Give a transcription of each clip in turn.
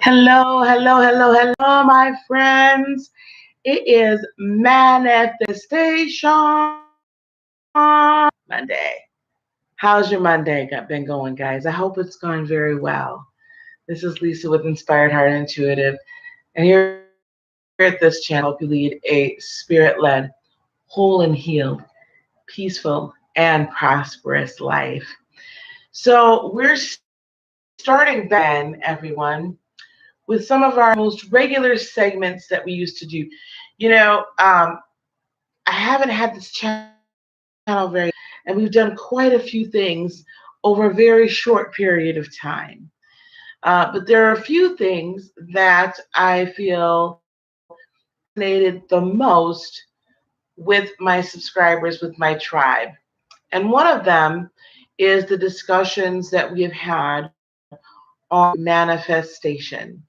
Hello, hello, hello, hello, my friends. It is manifestation Monday. How's your Monday been going, guys? I hope it's going very well. This is Lisa with Inspired Heart Intuitive, and here at this channel, I help you lead a spirit-led, whole and healed, peaceful, and prosperous life. So we're starting back again, everyone, with some of our most regular segments that we used to do. You know, I haven't had this channel very long, and we've done quite a few things over a very short period of time. But there are a few things that I feel resonated the most with my subscribers, with my tribe. And one of them is the discussions that we have had on manifestation.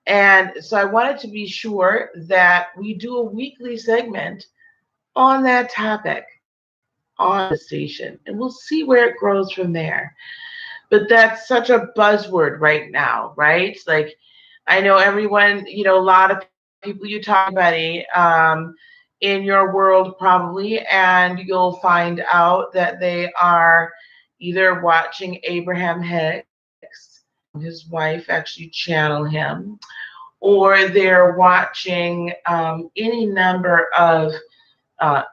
And so I wanted to be sure that we do a weekly segment on that topic on manifestation, and we'll see where it grows from there. But that's such a buzzword right now, right? Like, I know everyone, a lot of people you talk to anybody in your world probably, and you'll find out that they are either watching Abraham Hicks, his wife actually channel him, or they're watching any number of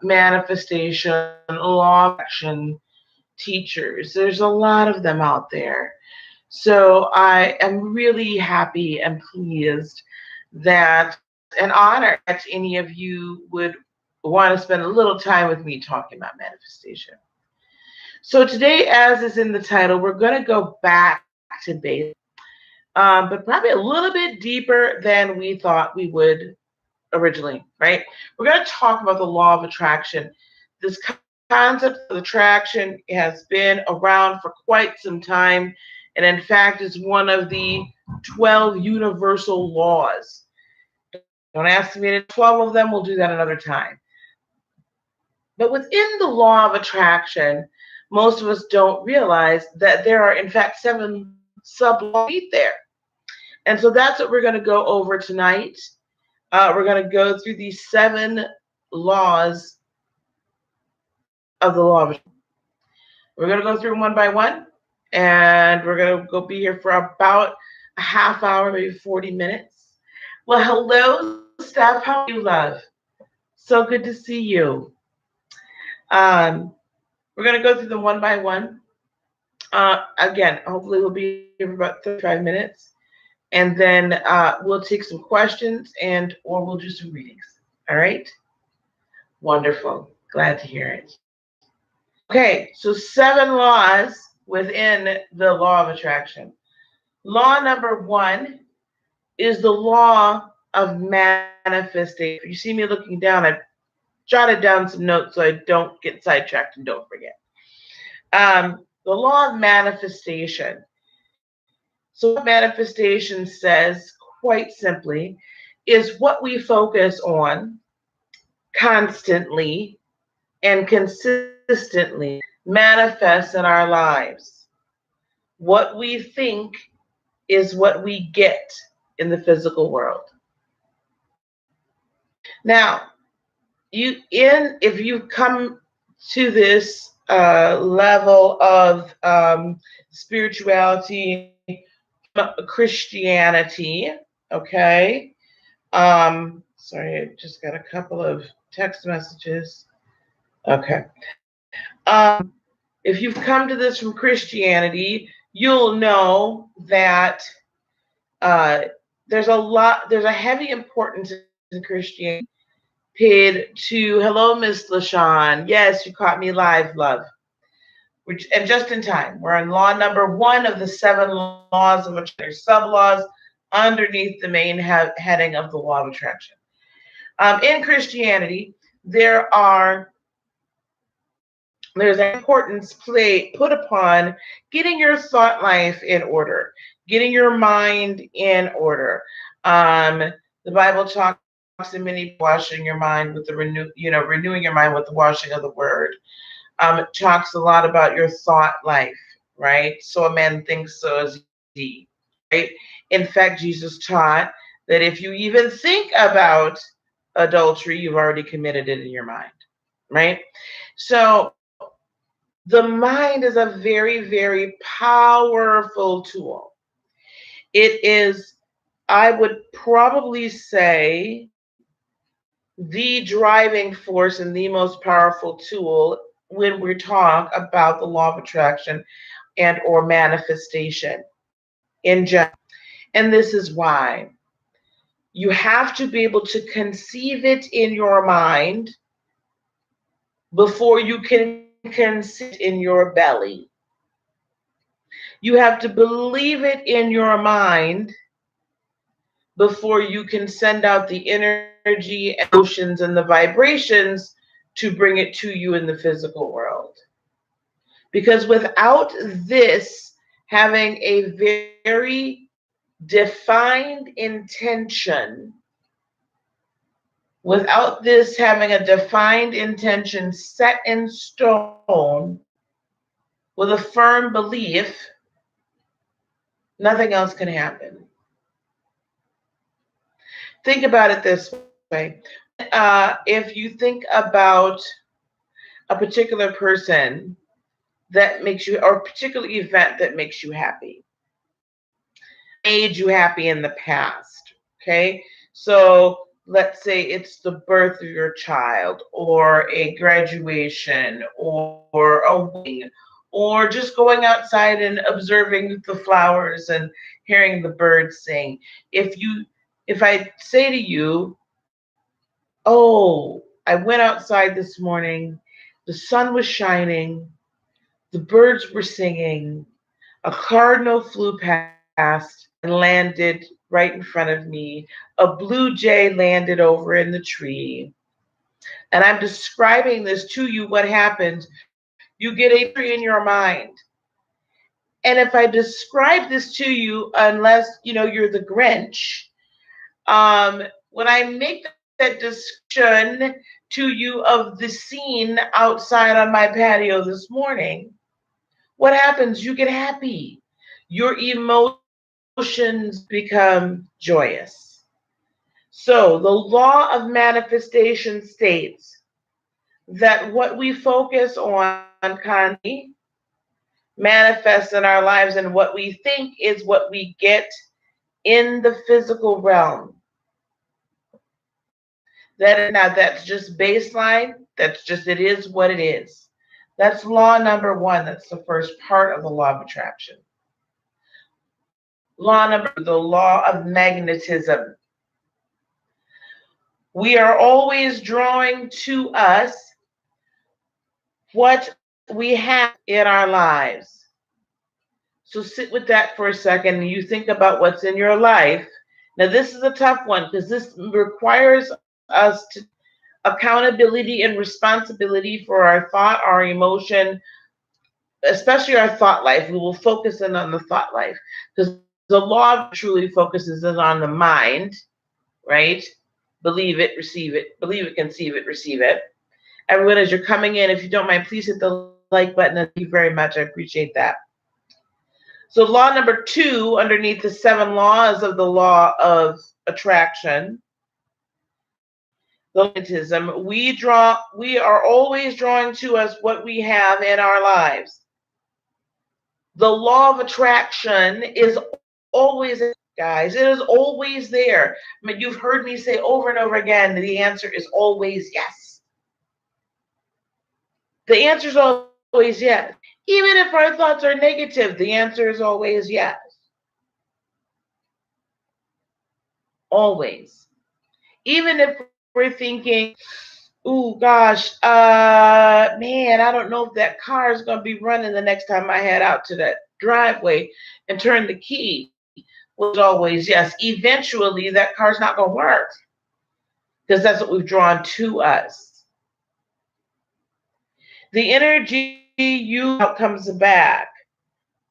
manifestation, law of action teachers. There's a lot of them out there. So I am really happy and pleased that and honored that any of you would want to spend a little time with me talking about manifestation. So today, as is in the title, we're going to go back to basics, but probably a little bit deeper than we thought we would originally, right? We're going to talk about the law of attraction. This concept of attraction has been around for quite some time, and in fact, is one of the 12 universal laws. Don't ask me to 12 of them, we'll do that another time. But within the law of attraction, most of us don't realize that there are, in fact, 7 sub laws there. And so that's what we're going to go over tonight. We're going to go through these 7 laws of the law of attraction. We're going to go through them one by one, and we're going to go be here for about a half hour, maybe 40 minutes. Well, hello, Steph. How are you, love? So good to see you. Um, we're going to go through them one by one. Again, hopefully we'll be here for about 35 minutes, and then we'll take some questions and or we'll do some readings. All right? Wonderful. Glad to hear it. Okay, so 7 laws within the law of attraction. Law number 1 is the law of manifestation. If you see me looking down, I jotted down some notes so I don't get sidetracked and don't forget. The law of manifestation. So what manifestation says, quite simply, is what we focus on constantly and consistently manifests in our lives. What we think is what we get in the physical world. Now, if you've come to this level of spirituality, Christianity, okay. Sorry, I just got a couple of text messages. Okay. If you've come to this from Christianity, you'll know that there's a heavy importance in Christianity paid to, hello, Miss LaShawn. Yes, you caught me live, love. And just in time. We're on law number 1 of the 7 laws of attraction. There's sub-laws underneath the main heading of the law of attraction. In Christianity, there's an importance put upon getting your thought life in order, getting your mind in order. The Bible talks in many washing your mind with the renewing your mind with the washing of the word. It talks a lot about your thought life, right? So a man thinks, so is he, right? In fact, Jesus taught that if you even think about adultery, you've already committed it in your mind, right? So the mind is a very, very powerful tool. It is, I would probably say, the driving force and the most powerful tool when we talk about the law of attraction and or manifestation in general. And this is why you have to be able to conceive it in your mind before you can conceive it in your belly. You have to believe it in your mind before you can send out the energy, emotions, and the vibrations to bring it to you in the physical world. Because without this having a very defined intention, without this having a defined intention set in stone with a firm belief, nothing else can happen. Think about it this way. If you think about a particular person that makes you, or a particular event that makes you happy, made you happy in the past, okay? So let's say it's the birth of your child, or a graduation, or a wedding, or just going outside and observing the flowers and hearing the birds sing. If I say to you, oh, I went outside this morning, the sun was shining, the birds were singing, a cardinal flew past and landed right in front of me, a blue jay landed over in the tree, and I'm describing this to you, what happens? You get a picture in your mind. And if I describe this to you, unless you're the Grinch, when I make that description to you of the scene outside on my patio this morning, what happens? You get happy. Your emotions become joyous. So the law of manifestation states that what we focus on constantly manifests in our lives, and what we think is what we get in the physical realm. That's just baseline. That's just, it is what it is. That's law number one. That's the first part of the law of attraction. Law number two, the law of magnetism. We are always drawing to us what we have in our lives. So sit with that for a second and you think about what's in your life. Now, this is a tough one because this requires us to accountability and responsibility for our thought, our emotion, especially our thought life. We will focus in on the thought life because the law truly focuses in on the mind, right? Believe it, receive it. Believe it, conceive it, receive it. Everyone, as you're coming in, if you don't mind, please hit the like button. Thank you very much. I appreciate that. So law number two, underneath the 7 laws of the law of attraction, the magnetism, we are always drawing to us what we have in our lives. The law of attraction is always, guys, it is always there. I mean, you've heard me say over and over again, the answer is always yes. The answer is always yes. Even if our thoughts are negative, the answer is always yes. Always. Even if we're thinking, oh gosh, man, I don't know if that car is going to be running the next time I head out to that driveway and turn the key, was always yes. Eventually, that car's not going to work because that's what we've drawn to us. The energy you comes back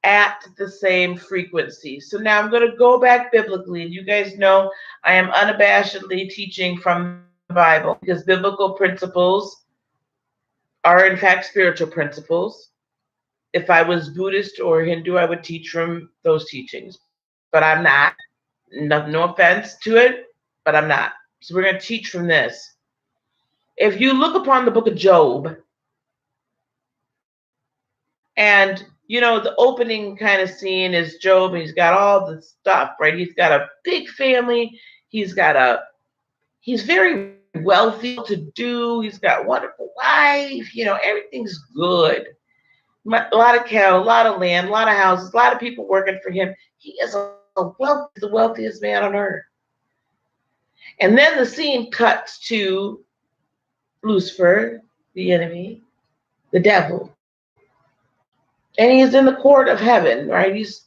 at the same frequency. So now I'm going to go back biblically. And you guys know I am unabashedly teaching from the Bible because biblical principles are, in fact, spiritual principles. If I was Buddhist or Hindu, I would teach from those teachings. but I'm not. No, no offense to it, but I'm not. So we're going to teach from this. If you look upon the book of Job, and the opening kind of scene is Job, and he's got all the stuff, right? He's got a big family. He's very wealthy to do. He's got a wonderful wife. Everything's good. A lot of cattle, a lot of land, a lot of houses, a lot of people working for him. He is the wealthiest man on earth. And then the scene cuts to Lucifer, the enemy, the devil. And he's in the court of heaven, right? He's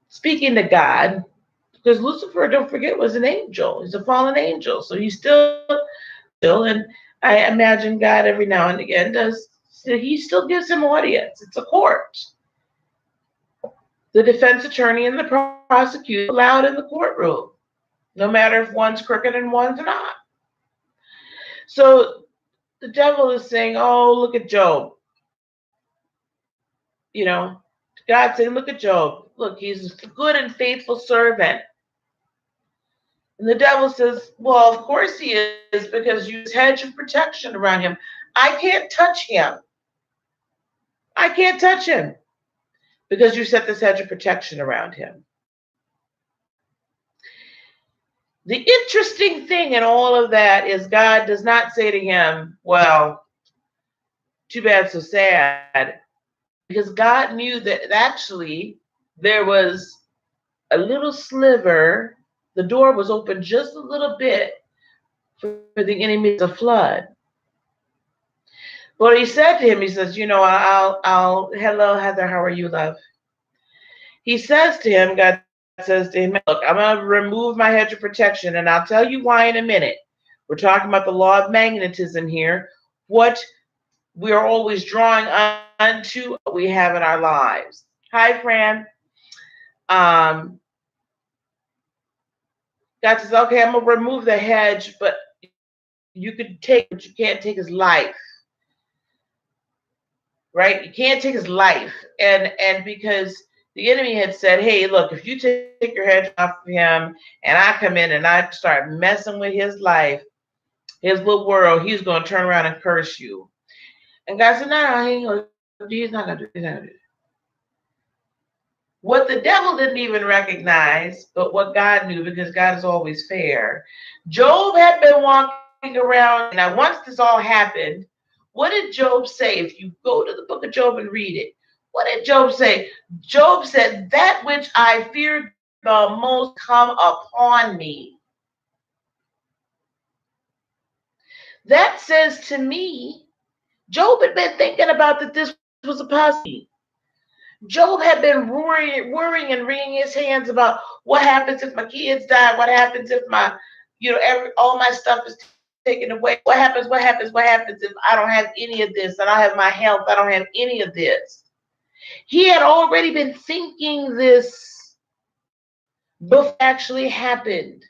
speaking to God, because Lucifer, don't forget, was an angel. He's a fallen angel. So he's still, and I imagine God every now and again he still gives him audience. It's a court. The defense attorney and the prosecutor allowed in the courtroom, no matter if one's crooked and one's not. So the devil is saying, oh, look at Job. God saying, look at Job. Look, he's a good and faithful servant. And the devil says, well, of course he is, because you hedge of protection around him. I can't touch him. I can't touch him because you set this hedge of protection around him. The interesting thing in all of that is God does not say to him, well, too bad, so sad, because God knew that actually there was a little sliver. The door was open just a little bit for the enemy to flood. Well, he said to him, he says, hello, Heather, how are you, love? He says to him, God says to him, look, I'm going to remove my hedge of protection, and I'll tell you why in a minute. We're talking about the law of magnetism here, what we are always drawing unto what we have in our lives. Hi, Fran. God says, okay, I'm going to remove the hedge, but you could take, but you can't take his life. Right? You can't take his life. And because the enemy had said, hey, look, if you take your hedge off of him and I come in and I start messing with his life, his little world, he's going to turn around and curse you. And God said, no, he's not going to do it. What the devil didn't even recognize, but what God knew, because God is always fair. Job had been walking around. Now, once this all happened, what did Job say? If you go to the book of Job and read it, what did Job say? Job said, that which I feared the most come upon me. That says to me, Job had been thinking about that this was a possibility. Job had been worrying and wringing his hands about what happens if my kids die, what happens if my, all my stuff is taken away, what happens if I don't have any of this, I don't have my health, I don't have any of this. He had already been thinking this before it actually happened.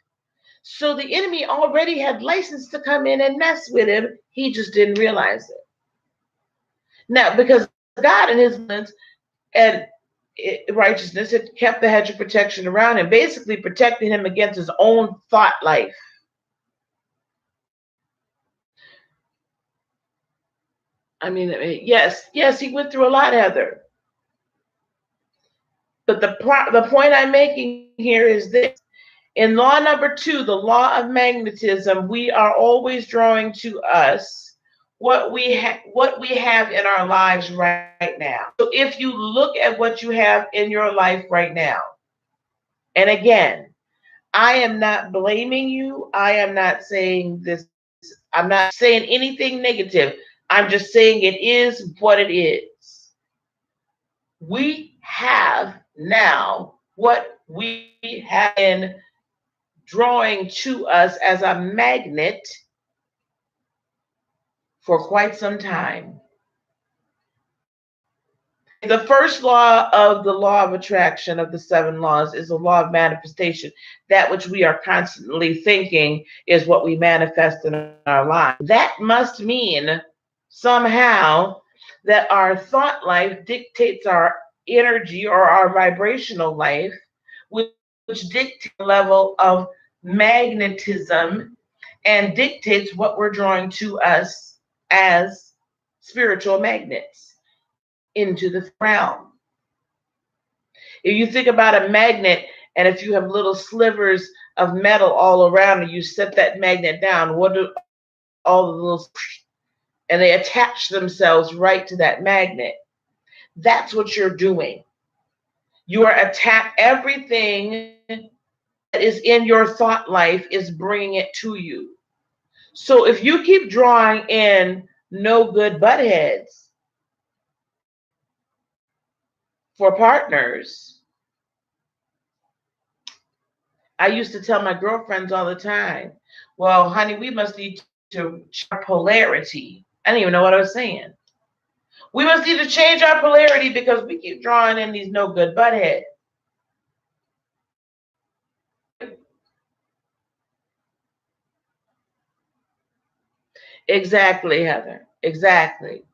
So the enemy already had license to come in and mess with him. He just didn't realize it. Now, because God in his plans and righteousness had kept the hedge of protection around him, basically protecting him against his own thought life. I mean, yes, he went through a lot, Heather. But the point I'm making here is this. In law number 2, the law of magnetism, we are always drawing to us what we have in our lives right now. So if you look at what you have in your life right now, and again, I am not blaming you. I am not saying this. I'm not saying anything negative. I'm just saying it is what it is. We have now what we have been drawing to us as a magnet for quite some time. The first law of the law of attraction of the 7 laws is the law of manifestation. That which we are constantly thinking is what we manifest in our life. That must mean somehow that our thought life dictates our energy or our vibrational life, which which dictates the level of magnetism and dictates what we're drawing to us as spiritual magnets into the realm. If you think about a magnet, and if you have little slivers of metal all around and you set that magnet down, what do all the little, and they attach themselves right to that magnet. That's what you're doing. You are everything that is in your thought life is bringing it to you. So if you keep drawing in no good butt heads for partners, I used to tell my girlfriends all the time, well, honey, we must need to change our polarity. I didn't even know what I was saying. We must need to change our polarity because we keep drawing in these no good butt heads. Exactly, Heather. Exactly.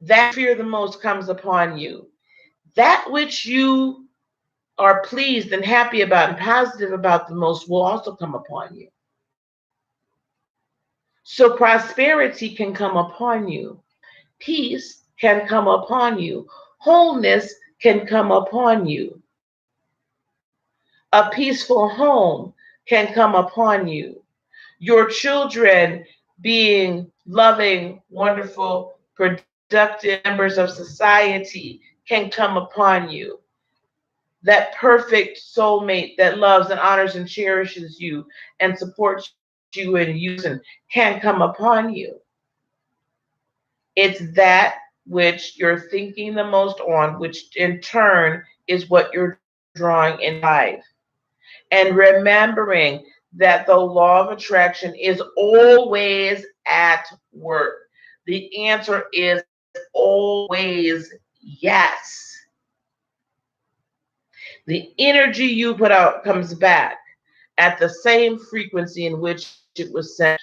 That fear the most comes upon you. That which you are pleased and happy about and positive about the most will also come upon you. So prosperity can come upon you. Peace can come upon you. Wholeness can come upon you. A peaceful home can come upon you. Your children being loving, wonderful, productive members of society can come upon you. That perfect soulmate that loves and honors and cherishes you and supports you and uses and can come upon you. It's that which you're thinking the most on, which in turn is what you're drawing in life. And remembering that the law of attraction is always at work. The answer is always yes. The energy you put out comes back at the same frequency in which it was sent.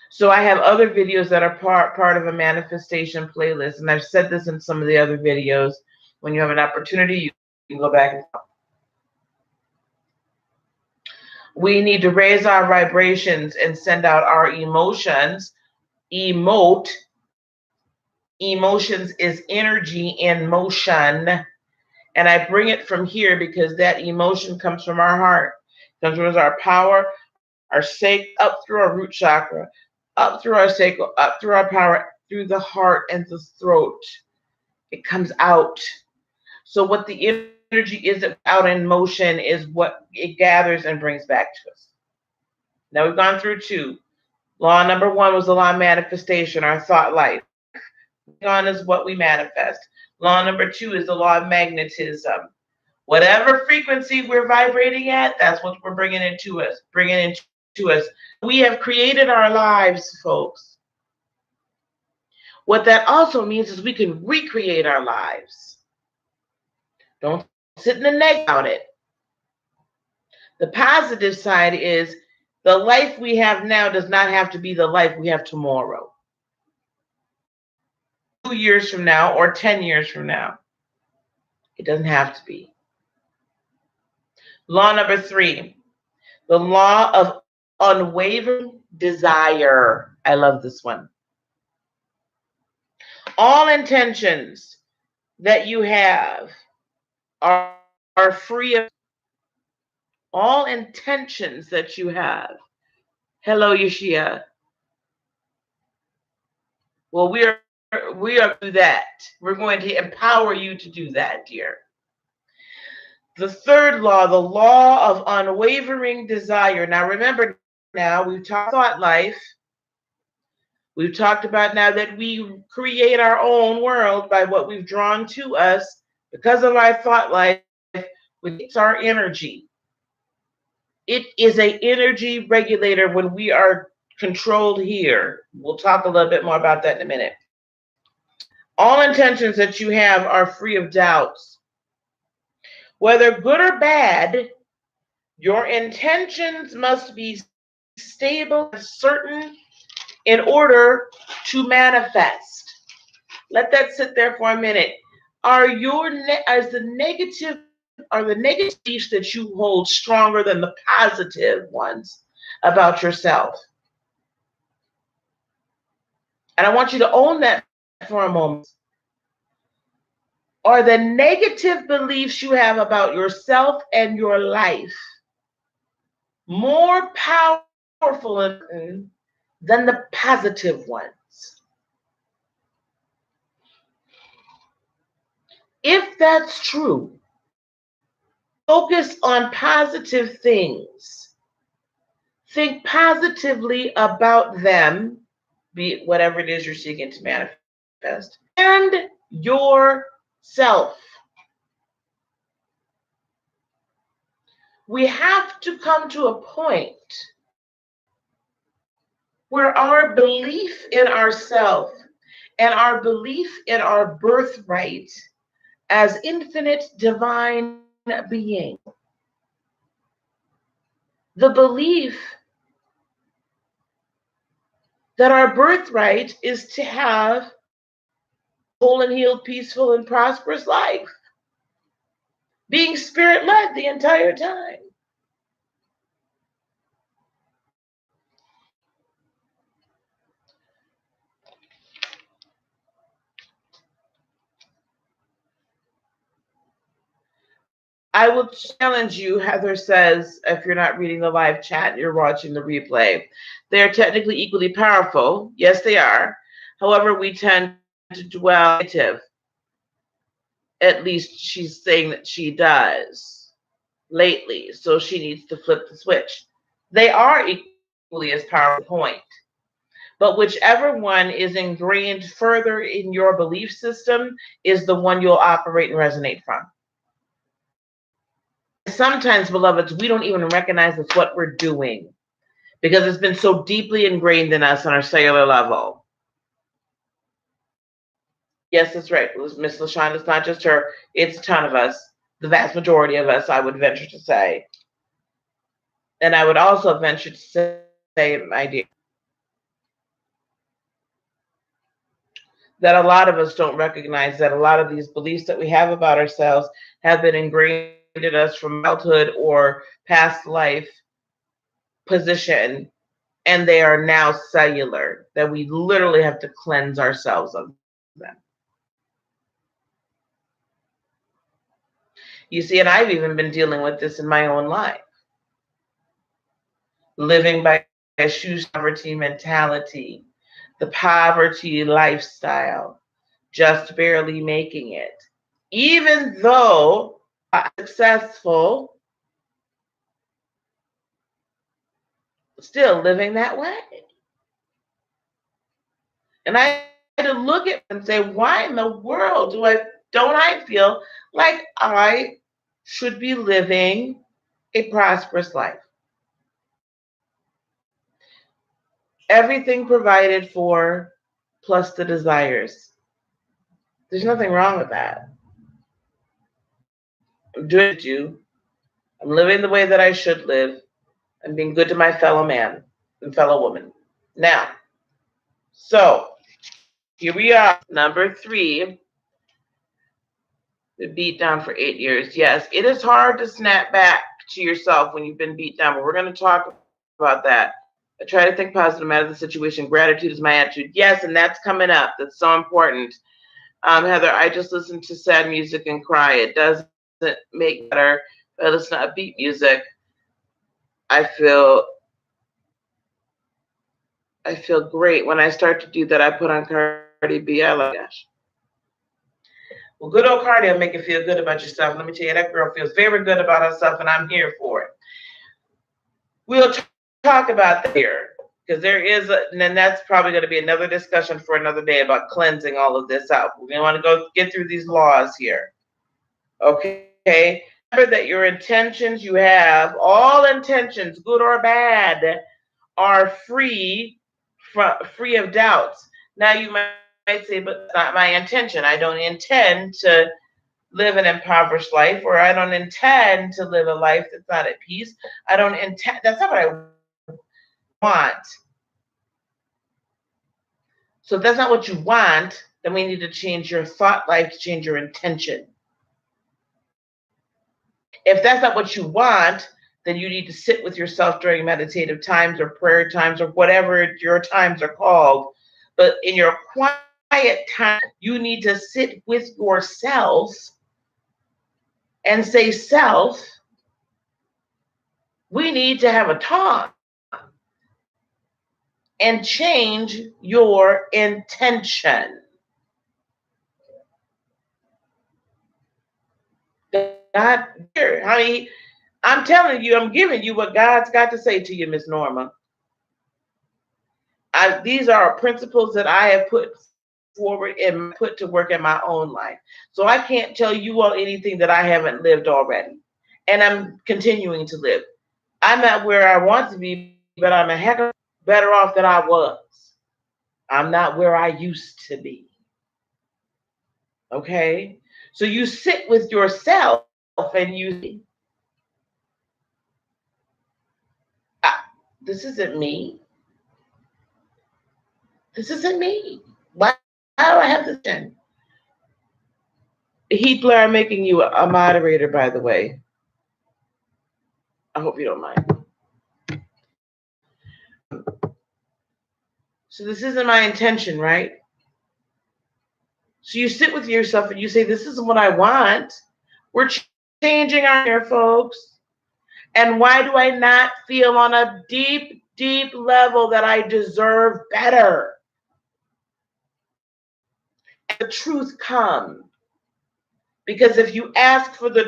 So I have other videos that are part of a manifestation playlist, and I've said this in some of the other videos. When you have an opportunity, you can go back and we need to raise our vibrations and send out our emotions. Emote. Emotions is energy in motion. And I bring it from here because that emotion comes from our heart, comes from our power, our sacral, up through our root chakra, up through our sacral, up through our power, through the heart and the throat. It comes out. So what the energy is that out in motion is what it gathers and brings back to us. Now we've gone through two. Law number one was the law of manifestation, our thought life. On is what we manifest. Law number two is the law of magnetism. Whatever frequency we're vibrating at, that's what we're bringing into us, us. We have created our lives, folks. What that also means is we can recreate our lives. Don't sit in the negative about it. The positive side is the life we have now does not have to be the life we have tomorrow. 2 years from now or 10 years from now. It doesn't have to be. Law number three, the law of unwavering desire. I love this one. All intentions that you have are free of all intentions that you have. Hello, Yeshia. Well, we are do that. We're going to empower you to do that, dear. The third law, the law of unwavering desire. Now, remember, now we've talked thought life. We've talked about now that we create our own world by what we've drawn to us because of our thought life, which is our energy. It is an energy regulator when we are controlled here. We'll talk a little bit more about that in a minute. All intentions that you have are free of doubts. Whether good or bad, your intentions must be stable and certain in order to manifest. Let that sit there for a minute. Are the negative beliefs that you hold stronger than the positive ones about yourself? And I want you to own that for a moment. Are the negative beliefs you have about yourself and your life more powerful than the positive ones? If that's true, focus on positive things. Think positively about them, be it whatever it is you're seeking to manifest, and yourself. We have to come to a point where our belief in ourself and our belief in our birthright as infinite divine being, the belief that our birthright is to have whole and healed, peaceful, and prosperous life, being spirit led the entire time. I will challenge you, Heather says, if you're not reading the live chat, you're watching the replay. They are technically equally powerful. Yes, they are. However, we tend to dwell negative. At least she's saying that she does lately. So she needs to flip the switch. They are equally as powerful point. But whichever one is ingrained further in your belief system is the one you'll operate and resonate from. Sometimes, beloveds, we don't even recognize it's what we're doing because it's been so deeply ingrained in us on our cellular level. Yes, that's right. Miss LaShawn, it's not just her, it's a ton of us, the vast majority of us, I would venture to say. And I would also venture to say, my dear, that a lot of us don't recognize that a lot of these beliefs that we have about ourselves have been ingrained in us from childhood or past life position, and they are now cellular, that we literally have to cleanse ourselves of them. You see, and I've even been dealing with this in my own life, living by a shoe poverty mentality, the poverty lifestyle, just barely making it. Even though I'm successful, still living that way. And I had to look at and say, why in the world don't I feel like I should be living a prosperous life? Everything provided for plus the desires. There's nothing wrong with that. I'm doing it you. I'm living the way that I should live. I'm being good to my fellow man and fellow woman. Now, so here we are. Number 3, the beat down for 8 years. Yes, it is hard to snap back to yourself when you've been beat down, but we're going to talk about that. I try to think positive out of the situation. Gratitude is my attitude. Yes, and that's coming up. That's so important. Heather, I just listen to sad music and cry. It doesn't make better. If I listen to upbeat music, I feel great. When I start to do that, I put on Cardi B. I like gosh. Well, good old Cardi will make you feel good about yourself. Let me tell you, that girl feels very good about herself, and I'm here for it. We'll talk about that here, because there is, and then that's probably going to be another discussion for another day about cleansing all of this out. We want to go get through these laws here. Okay? Remember that your intentions you have, all intentions, good or bad, are free of doubts. Now you might say, but that's not my intention. I don't intend to live an impoverished life, or I don't intend to live a life that's not at peace. I don't intend, that's not what I want. So if that's not what you want, then we need to change your thought life, change your intention. If that's not what you want, then you need to sit with yourself during meditative times or prayer times or whatever your times are called. But in your quiet time, you need to sit with yourself and say, self, we need to have a talk and change your intention. God, here, honey, I'm telling you, I'm giving you what God's got to say to you, Miss Norma. These are principles that I have put forward and put to work in my own life. So I can't tell you all anything that I haven't lived already. And I'm continuing to live. I'm not where I want to be, but I'm a heck of better off than I was. I'm not where I used to be. Okay? So you sit with yourself and you say, this isn't me. This isn't me. Why do I have this in? Heath Blair, I'm making you a moderator, by the way. I hope you don't mind. So this isn't my intention, right? So you sit with yourself and you say, this isn't what I want. We're changing our hair, folks. And why do I not feel on a deep, deep level that I deserve better? And the truth comes. Because if you ask for the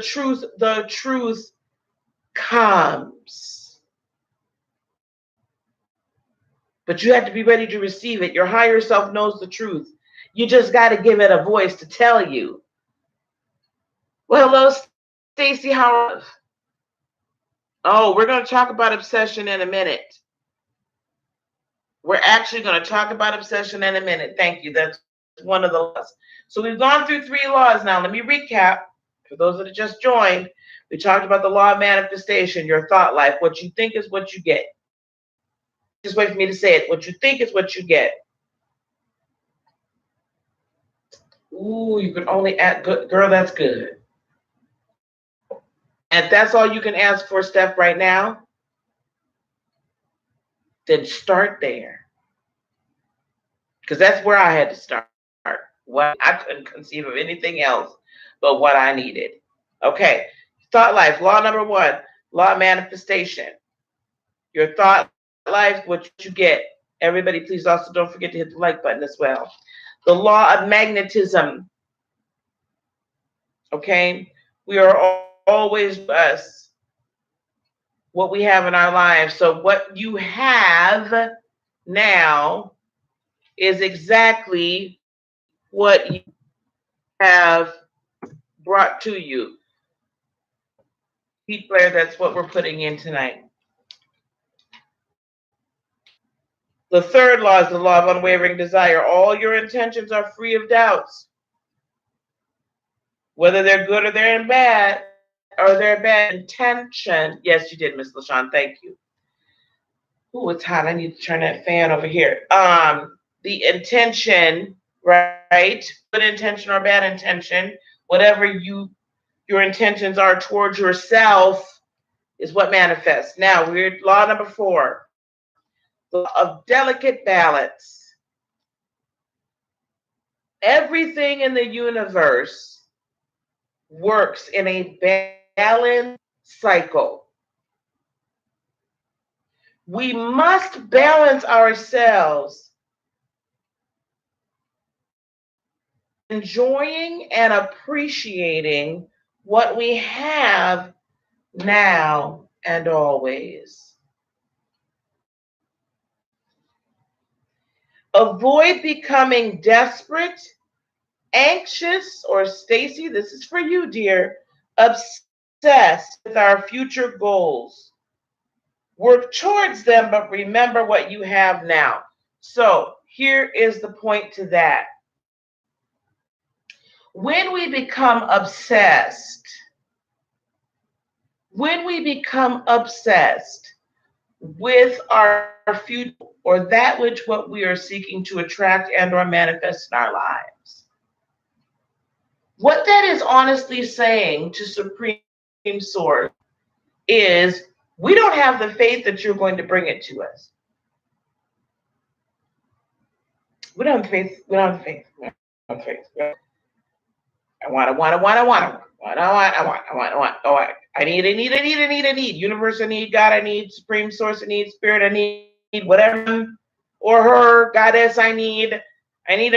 truth comes. But you have to be ready to receive it. Your higher self knows the truth. You just got to give it a voice to tell you. Well, hello, Stacy. How are you? Oh, we're going to talk about obsession in a minute. We're actually going to talk about obsession in a minute. Thank you. That's one of the laws. So we've gone through 3 laws now. Let me recap. For those that have just joined, we talked about the law of manifestation, your thought life. What you think is what you get. Just wait for me to say it. What you think is what you get. Ooh, you can only add good. Girl, that's good. And if that's all you can ask for, Steph, right now, then start there. Because that's where I had to start. What I couldn't conceive of anything else but what I needed. Okay. Thought life. Law number 1. Law of manifestation. Your thought life, what you get. Everybody, please also don't forget to hit the like button as well. The law of magnetism. Okay. We are always us. What we have in our lives. So what you have now is exactly what you have brought to you. Heath Blair, that's what we're putting in tonight. The 3rd law is the law of unwavering desire. All your intentions are free of doubts. Whether they're good or they're bad, or they're bad intention. Yes, you did, Miss LaShawn. Thank you. Ooh, it's hot. I need to turn that fan over here. The intention, right? Good intention or bad intention, whatever your intentions are towards yourself is what manifests. Now, we're law number 4, the law of delicate balance. Everything in the universe works in a balanced cycle. We must balance ourselves, enjoying and appreciating what we have now and always. Avoid becoming desperate, anxious, or Stacy, this is for you, dear, obsessed with our future goals. Work towards them, but remember what you have now. So here is the point to that. When we become obsessed with our future or that which what we are seeking to attract and or manifest in our lives, What that is honestly saying to Supreme Source is, we don't have the faith that you're going to bring it to us. We don't have faith. We don't have faith. We don't have faith. I want. I need. Universe, I need. God, I need. Supreme Source, I need. Spirit, I need. Whatever, or her, Goddess, I need. I need.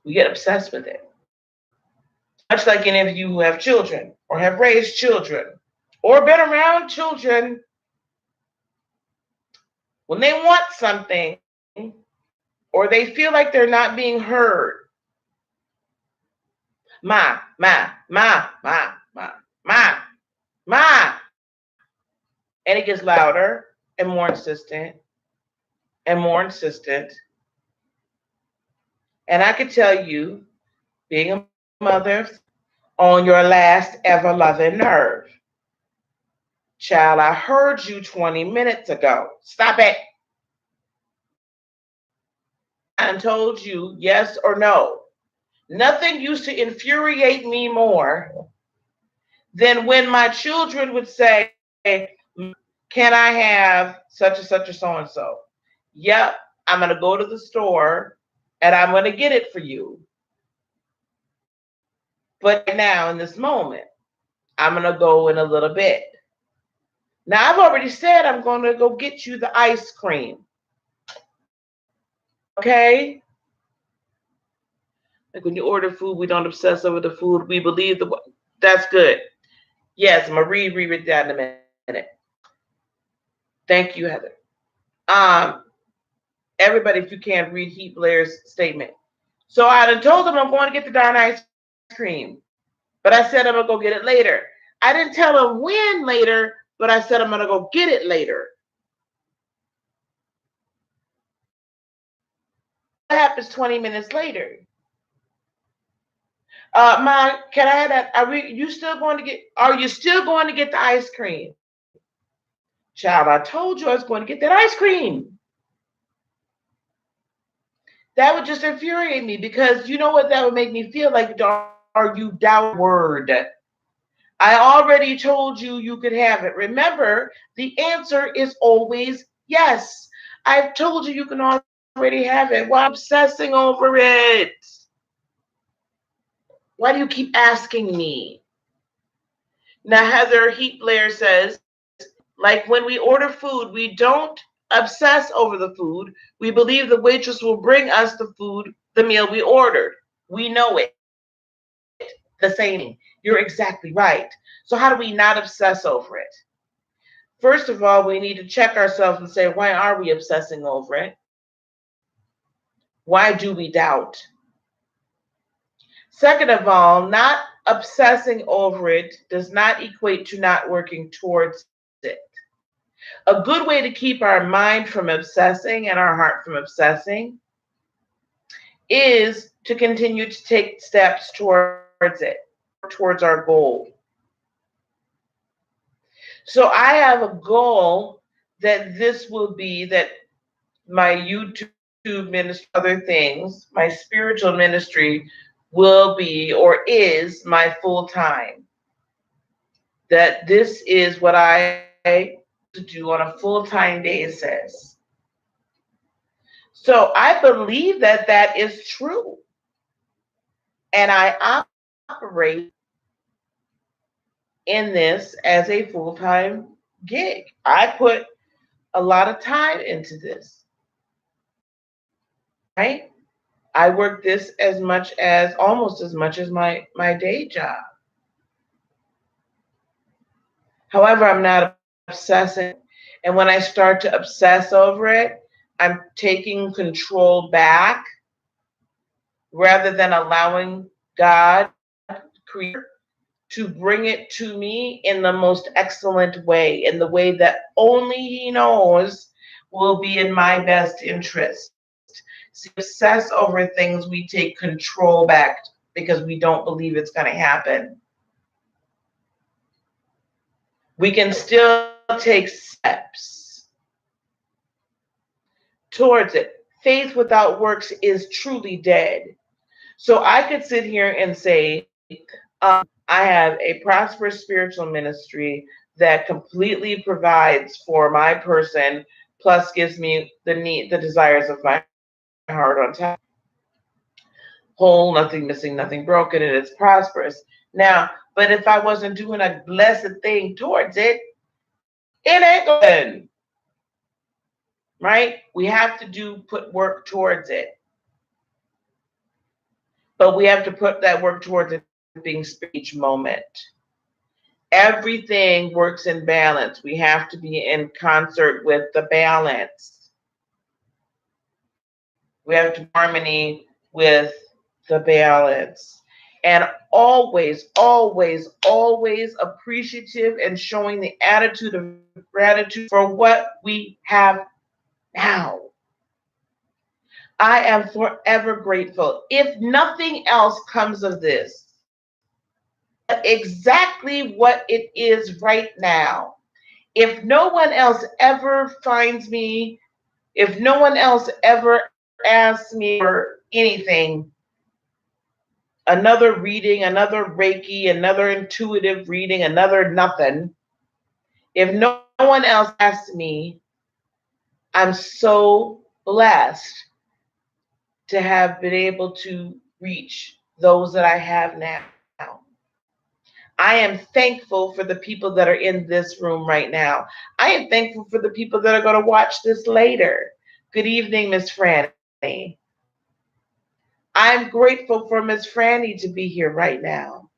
We get obsessed with it. Much like any of you who have children, or have raised children, or been around children, when they want something, or they feel like they're not being heard, ma, ma, ma, ma, ma, ma, ma. And it gets louder and more insistent and more insistent. And I could tell you, being a mother, on your last ever loving nerve. Child, I heard you 20 minutes ago. Stop it. And told you yes or no. Nothing used to infuriate me more than when my children would say, can I have such and such or so and so? Yep, I'm going to go to the store and I'm going to get it for you. But now, in this moment, I'm going to go in a little bit. Now, I've already said I'm going to go get you the ice cream. Okay? Like when you order food, we don't obsess over the food. We believe that's good. Yes, I'm going to read that in a minute. Thank you, Heather. Everybody, if you can, read Heath Blair's statement. So I had told him I'm going to get the darn ice cream, but I said I'm going to go get it later. I didn't tell him when later, but I said I'm going to go get it later. What happens 20 minutes later? Ma, can I have that? Are you still going to get the ice cream? Child, I told you I was going to get that ice cream. That would just infuriate me, because you know what that would make me feel like? Are you doubt word? I already told you you could have it. Remember, the answer is always yes. I've told you you can already have it. Why obsessing over it? Why do you keep asking me? Now, Heather Heath Blair says, like when we order food, we don't obsess over the food. We believe the waitress will bring us the food, the meal we ordered. We know it. The same. You're exactly right. So how do we not obsess over it? First of all, we need to check ourselves and say, why are we obsessing over it? Why do we doubt? Second of all, not obsessing over it does not equate to not working towards it. A good way to keep our mind from obsessing and our heart from obsessing is to continue to take steps towards it, towards our goal. So I have a goal that this will be that my YouTube ministry, other things, my spiritual ministry will be or is my full time. That this is what I do on a full-time basis. So I believe that that is true. And I operate in this as a full-time gig. I put a lot of time into this. Right? I work this almost as much as my day job. However, I'm not obsessing. And when I start to obsess over it, I'm taking control back rather than allowing God, Creator, to bring it to me in the most excellent way, in the way that only He knows will be in my best interest. See, obsess over things, we take control back because we don't believe it's going to happen. We can still take steps towards it. faith without works is truly dead. So I could sit here and say, I have a prosperous spiritual ministry that completely provides for my person, plus gives me the desires of my heart on top. Whole, nothing missing, nothing broken, and it's prosperous. Now, but if I wasn't doing a blessed thing towards it, it ain't going, right? We have to put work towards it, but we have to put that work towards it being each moment. Everything works in balance. We have to be in concert with the balance. We have to be in harmony with the balance. And always, always, always appreciative and showing the attitude of gratitude for what we have now. I am forever grateful. If nothing else comes of this, exactly what it is right now. If no one else ever finds me, if no one else ever asks me for anything, another reading, another Reiki, another intuitive reading, another nothing, if no one else asks me, I'm so blessed to have been able to reach those that I have now. I am thankful for the people that are in this room right now. I am thankful for the people that are going to watch this later. Good evening, Miss Franny. I'm grateful for Miss Franny to be here right now.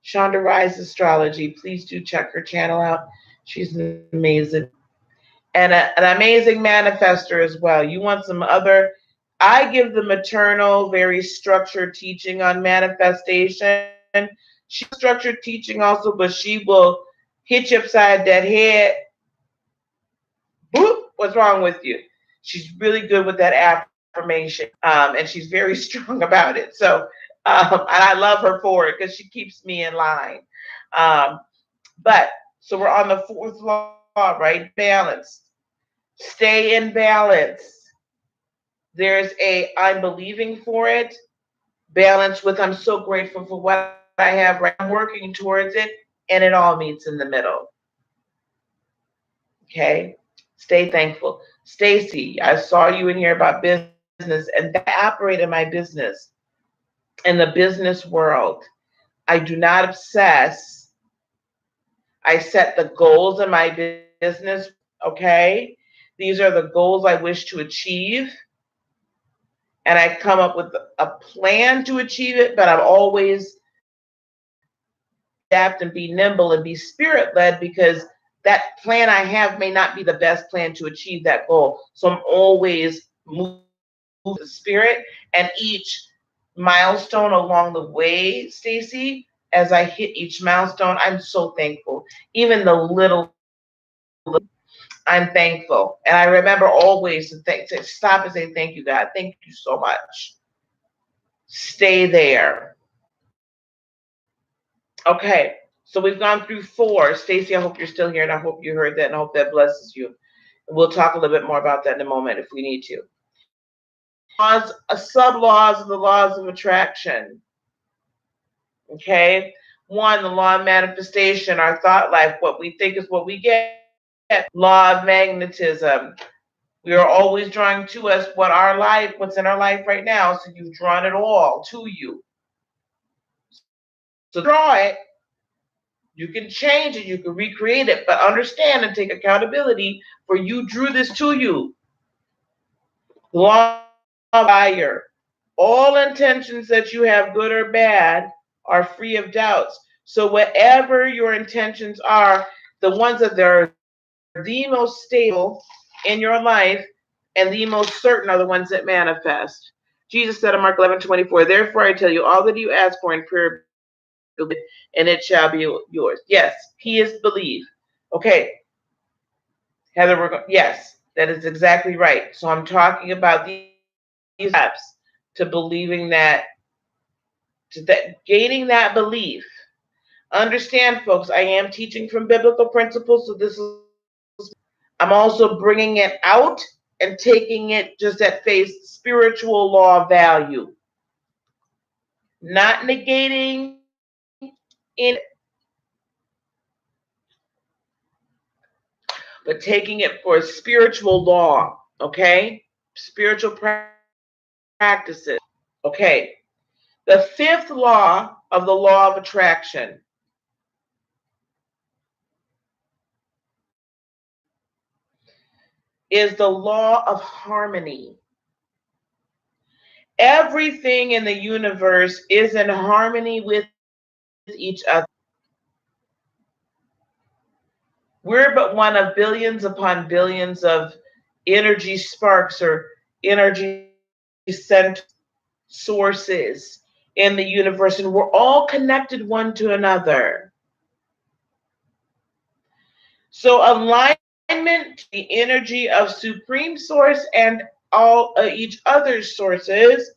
Shonda Rise Astrology. Please do check her channel out. She's amazing. And an amazing manifester as well. You want some other, I give the maternal, very structured teaching on manifestation. She structured teaching also, but she will hit you upside that head. Boop, what's wrong with you? She's really good with that affirmation. And she's very strong about it. So, and I love her for it because she keeps me in line. Um, but so we're on the fourth law, right? Balance. Stay in balance. There's I'm believing for it. Balance with I'm so grateful for what I have right. I'm working towards it, and it all meets in the middle. Okay. Stay thankful. Stacy, I saw you in here about business, and I operate in my business, in the business world. I do not obsess. I set the goals in my business. Okay. These are the goals I wish to achieve. And I come up with a plan to achieve it, but I'm always adapt and be nimble and be spirit led because that plan I have may not be the best plan to achieve that goal. So I'm always moving the spirit and each milestone along the way, Stacy, as I hit each milestone, I'm so thankful. Even the little, I'm thankful. And I remember always to stop and say, thank you, God. Thank you so much. Stay there. Okay. So we've gone through 4. Stacy, I hope you're still here and I hope you heard that and I hope that blesses you. And we'll talk a little bit more about that in a moment if we need to. Sub-laws of the laws of attraction. Okay. 1, the law of manifestation, our thought life. What we think is what we get. Law of magnetism. We are always drawing to us what's in our life right now. So you've drawn it all to you. So draw it. You can change it, you can recreate it, but understand and take accountability for you drew this to you. Law of fire. All intentions that you have, good or bad, are free of doubts. So whatever your intentions are, the ones that are the most stable in your life and the most certain are the ones that manifest. Jesus said in Mark 11:24, therefore I tell you, all that you ask for in prayer, and it shall be yours. Yes, he is believe. Okay, Heather, yes, that is exactly right. So I'm talking about these steps to believing gaining that belief. Understand, folks, I am teaching from biblical principles, so this is, I'm also bringing it out and taking it just at face spiritual law value, not negating any, but taking it for a spiritual law, okay? Spiritual practices, okay? The fifth law of the law of attraction is the law of harmony. Everything in the universe is in harmony with each other. We're but one of billions upon billions of energy sparks or energy sources in the universe, and we're all connected one to another. So, alignment to the energy of Supreme Source and all each other's sources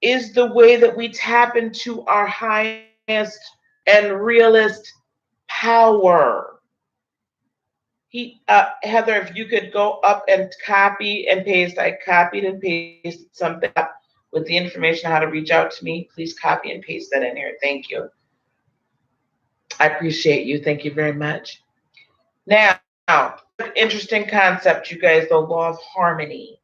is the way that we tap into our highest and realest power. Heather, if you could go up and copy and paste, I copied and pasted something up with the information how to reach out to me. Please copy and paste that in here. Thank you. I appreciate you. Thank you very much. Now, interesting concept, you guys, the law of harmony.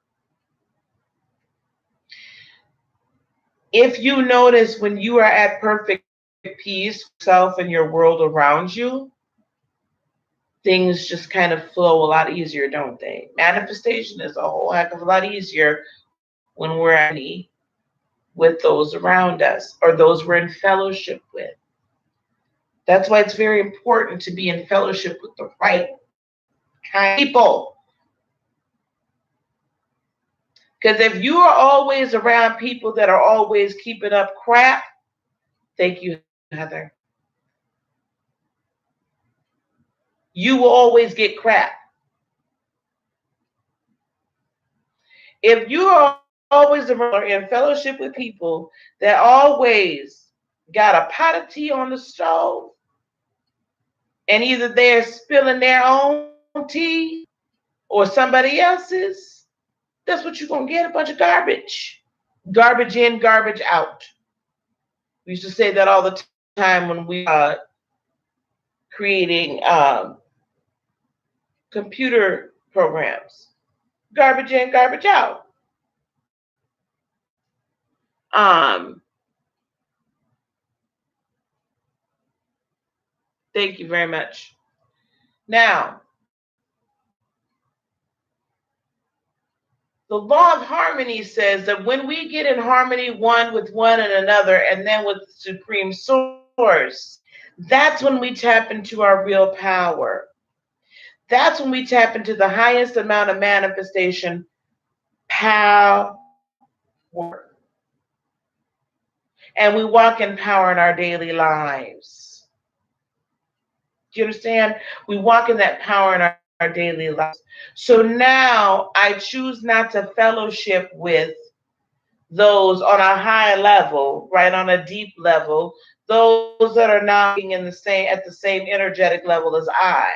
If you notice when you are at perfect peace with yourself and your world around you, things just kind of flow a lot easier, don't they? Manifestation is a whole heck of a lot easier when we're at harmony with those around us or those we're in fellowship with. That's why it's very important to be in fellowship with the right kind of people. Because if you are always around people that are always keeping up crap, thank you, Heather. You will always get crap. If you are always around or in fellowship with people that always got a pot of tea on the stove, and either they're spilling their own tea or somebody else's, that's what you're going to get, a bunch of garbage. Garbage in, garbage out. We used to say that all the time when we creating computer programs. Garbage in, garbage out. Um, Thank you very much. Now, the law of harmony says that when we get in harmony one with one and another, and then with the Supreme Source, that's when we tap into our real power. That's when we tap into the highest amount of manifestation power. And we walk in power in our daily lives. Do you understand? We walk in that power in our daily lives. So now I choose not to fellowship with those on a high level, right, on a deep level, those that are not in the same at the same energetic level as I,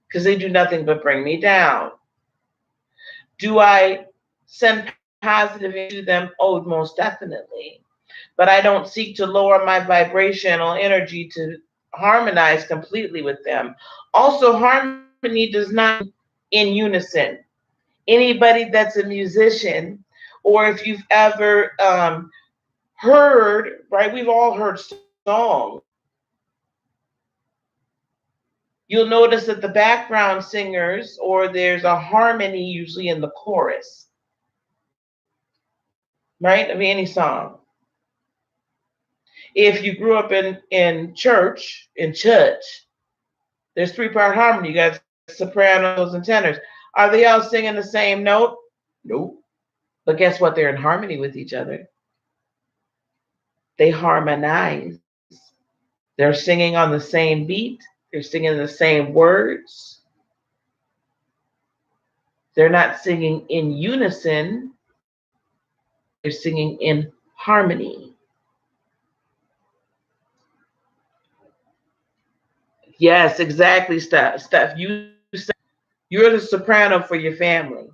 because they do nothing but bring me down. Do I send positive to them? Oh, most definitely. But I don't seek to lower my vibrational energy to harmonize completely with them. Also, harmony does not in unison. Anybody that's a musician, or if you've ever heard, right, we've all heard songs. You'll notice that the background singers, or there's a harmony usually in the chorus, right, of any song. If you grew up in church, there's three-part harmony. You got sopranos and tenors. Are they all singing the same note? Nope. But guess what? They're in harmony with each other. They harmonize. They're singing on the same beat. They're singing the same words. They're not singing in unison. They're singing in harmony. Yes, exactly, Steph. Steph, you You're the soprano for your family,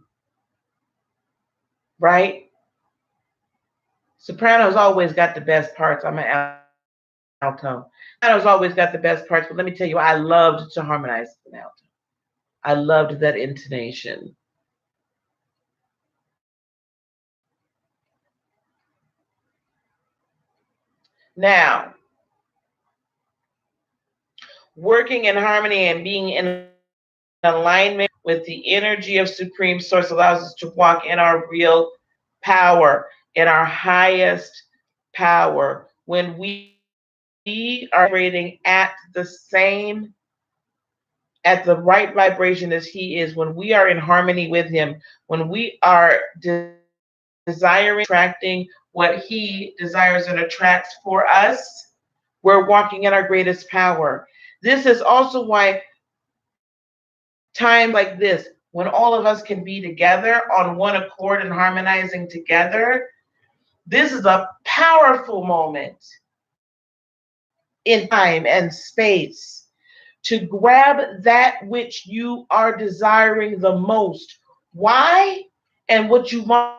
right? Soprano's always got the best parts. I'm an alto. Soprano's always got the best parts, but let me tell you, I loved to harmonize as an alto. I loved that intonation. Now, working in harmony and being in alignment with the energy of Supreme Source allows us to walk in our real power, in our highest power. When we are vibrating at the same, at the right vibration as He is, when we are in harmony with Him, when we are desiring, attracting what He desires and attracts for us, we're walking in our greatest power. This is also why times like this, when all of us can be together on one accord and harmonizing together, this is a powerful moment in time and space to grab that which you are desiring the most. Why? And what you want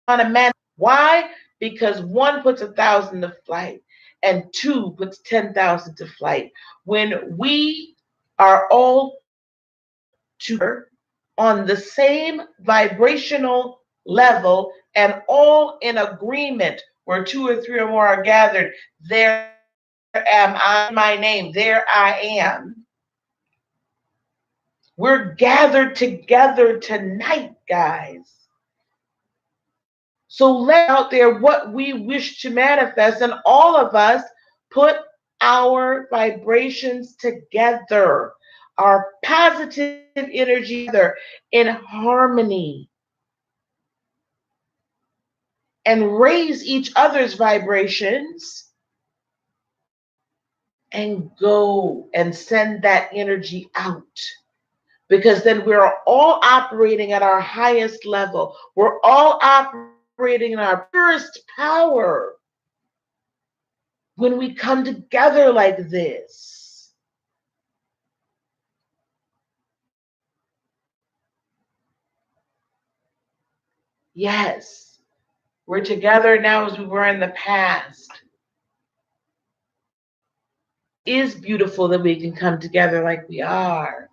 to manage. Why? Because one puts 1,000 to flight and two puts 10,000 to flight. When we are all together on the same vibrational level and all in agreement, where two or three or more are gathered, there am I, my name, there I am. We're gathered together tonight, guys. So let out there what we wish to manifest, and all of us put our vibrations together, our positive energy together in harmony, and raise each other's vibrations and go and send that energy out. Because then we're all operating at our highest level. We're all operating in our purest power when we come together like this. Yes, we're together now as we were in the past. It is beautiful that we can come together like we are.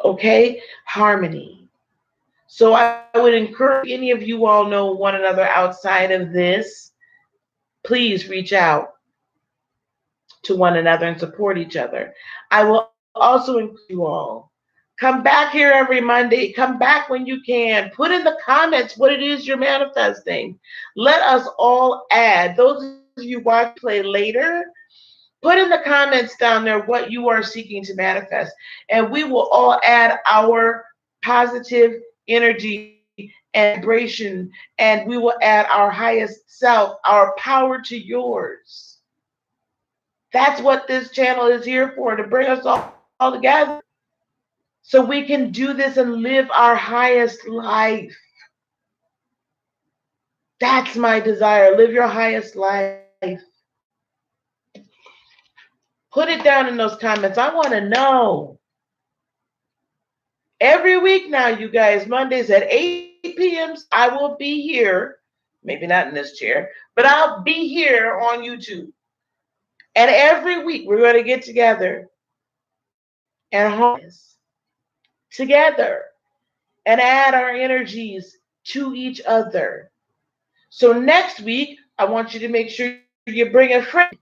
Okay? Harmony. So I would encourage any of you all know one another outside of this, please reach out to one another and support each other. I will also encourage you all, come back here every Monday. Come back when you can. Put in the comments what it is you're manifesting. Let us all add. Those of you watch play later, put in the comments down there what you are seeking to manifest. And we will all add our positive energy and vibration, and we will add our highest self, our power to yours. That's what this channel is here for, to bring us all together so we can do this and live our highest life. That's my desire. Live your highest life. Put it down in those comments. I want to know. Every week now, you guys, Mondays at 8 p.m., I will be here. Maybe not in this chair, but I'll be here on YouTube. And every week, we're going to get together and harness together and add our energies to each other. So next week, I want you to make sure you bring a friend.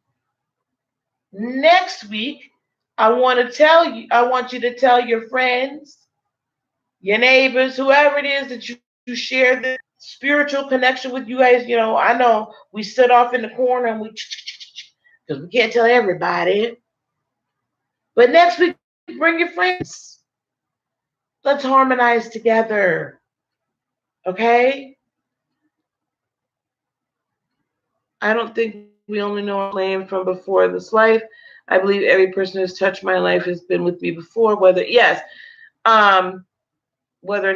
Next week, I want you to tell your friends, your neighbors, whoever it is that you share this spiritual connection with. You guys, I know we sit off in the corner and because we can't tell everybody. But next week, bring your friends. Let's harmonize together. Okay? I don't think we only know our flame from before this life. I believe every person who's touched my life has been with me before, whether in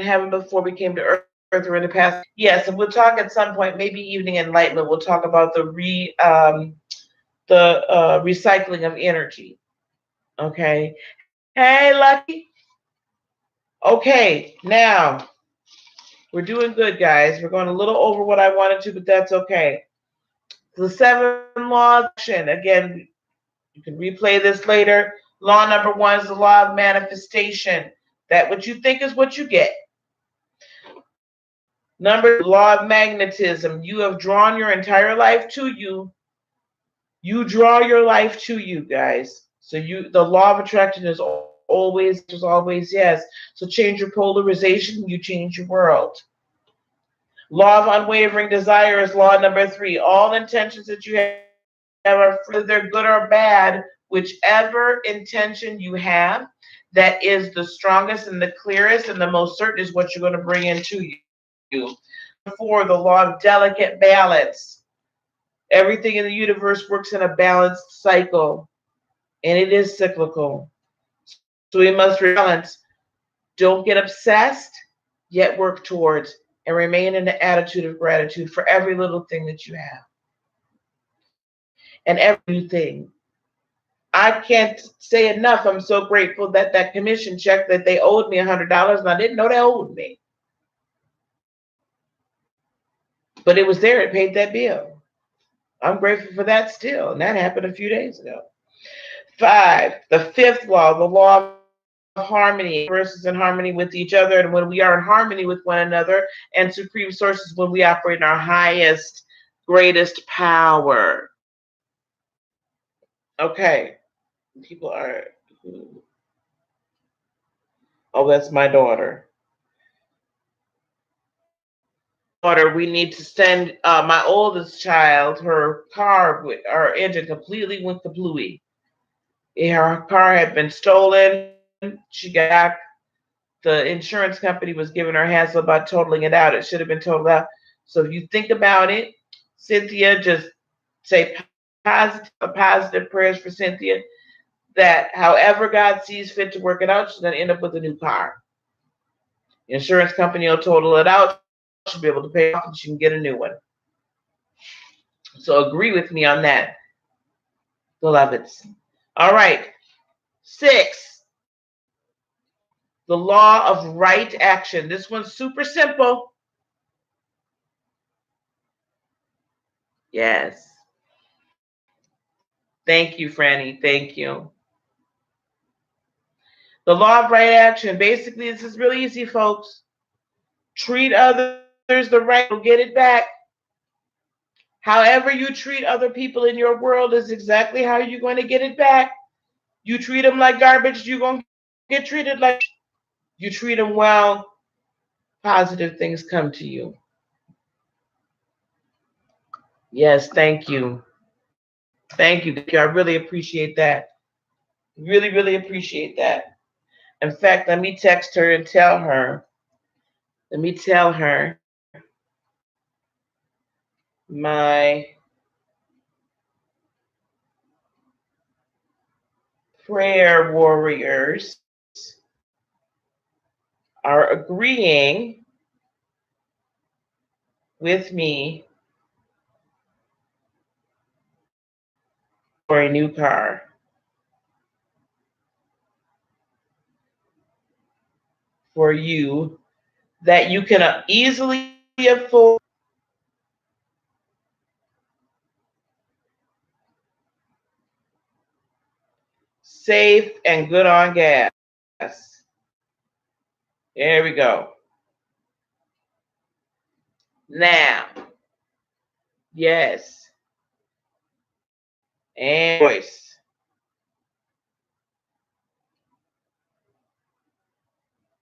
heaven before we came to earth or in the past. Yes, and we'll talk at some point, maybe evening enlightenment. We'll talk about the recycling of energy. Okay, Hey, Lucky. Okay, now we're doing good, guys. We're going a little over what I wanted to, but that's okay. The 7 laws of action. Again, you can replay this later. Law number 1 is the law of manifestation. That what you think is what you get. Number 2, law of magnetism. You have drawn your entire life to you. You draw your life to you, guys. So the law of attraction is always yes. So change your polarization, you change your world. Law of unwavering desire is law number 3. All intentions that you have are whether they're good or bad, whichever intention you have that is the strongest and the clearest and the most certain is what you're going to bring into you. 4, the law of delicate balance. Everything in the universe works in a balanced cycle, and it is cyclical. So we must balance. Don't get obsessed, yet work towards, and remain in the attitude of gratitude for every little thing that you have and every new thing. I can't say enough. I'm so grateful that that commission check that they owed me $100, and I didn't know they owed me. But it was there. It paid that bill. I'm grateful for that still, and that happened a few days ago. 5, the 5th law, the law of harmony versus in harmony with each other, and when we are in harmony with one another and supreme sources, when we operate in our highest, greatest power. Okay, people are. Oh, that's my daughter. We need to send my oldest child. Her engine completely went kablooey. Her car had been stolen. She got back. The insurance company was giving her hassle about totaling it out. It should have been totaled out. So if you think about it, Cynthia, just say positive prayers for Cynthia that however God sees fit to work it out, she's going to end up with a new car. The insurance company will total it out. She'll be able to pay off and she can get a new one. So agree with me on that, beloveds. All right. 6, the law of right action. This one's super simple. Yes. Thank you, Franny. Thank you. The law of right action. Basically, this is really easy, folks. Treat others the right, you'll get it back. However you treat other people in your world is exactly how you're going to get it back. You treat them like garbage, you're going to get treated like. You treat them well, positive things come to you. Yes, thank you. Thank you. I really appreciate that. Really, really appreciate that. In fact, let me text her and tell her. Let me tell her my prayer warriors are agreeing with me for a new car for you that you can easily afford, safe, and good on gas. There we go. Now, yes, and voice.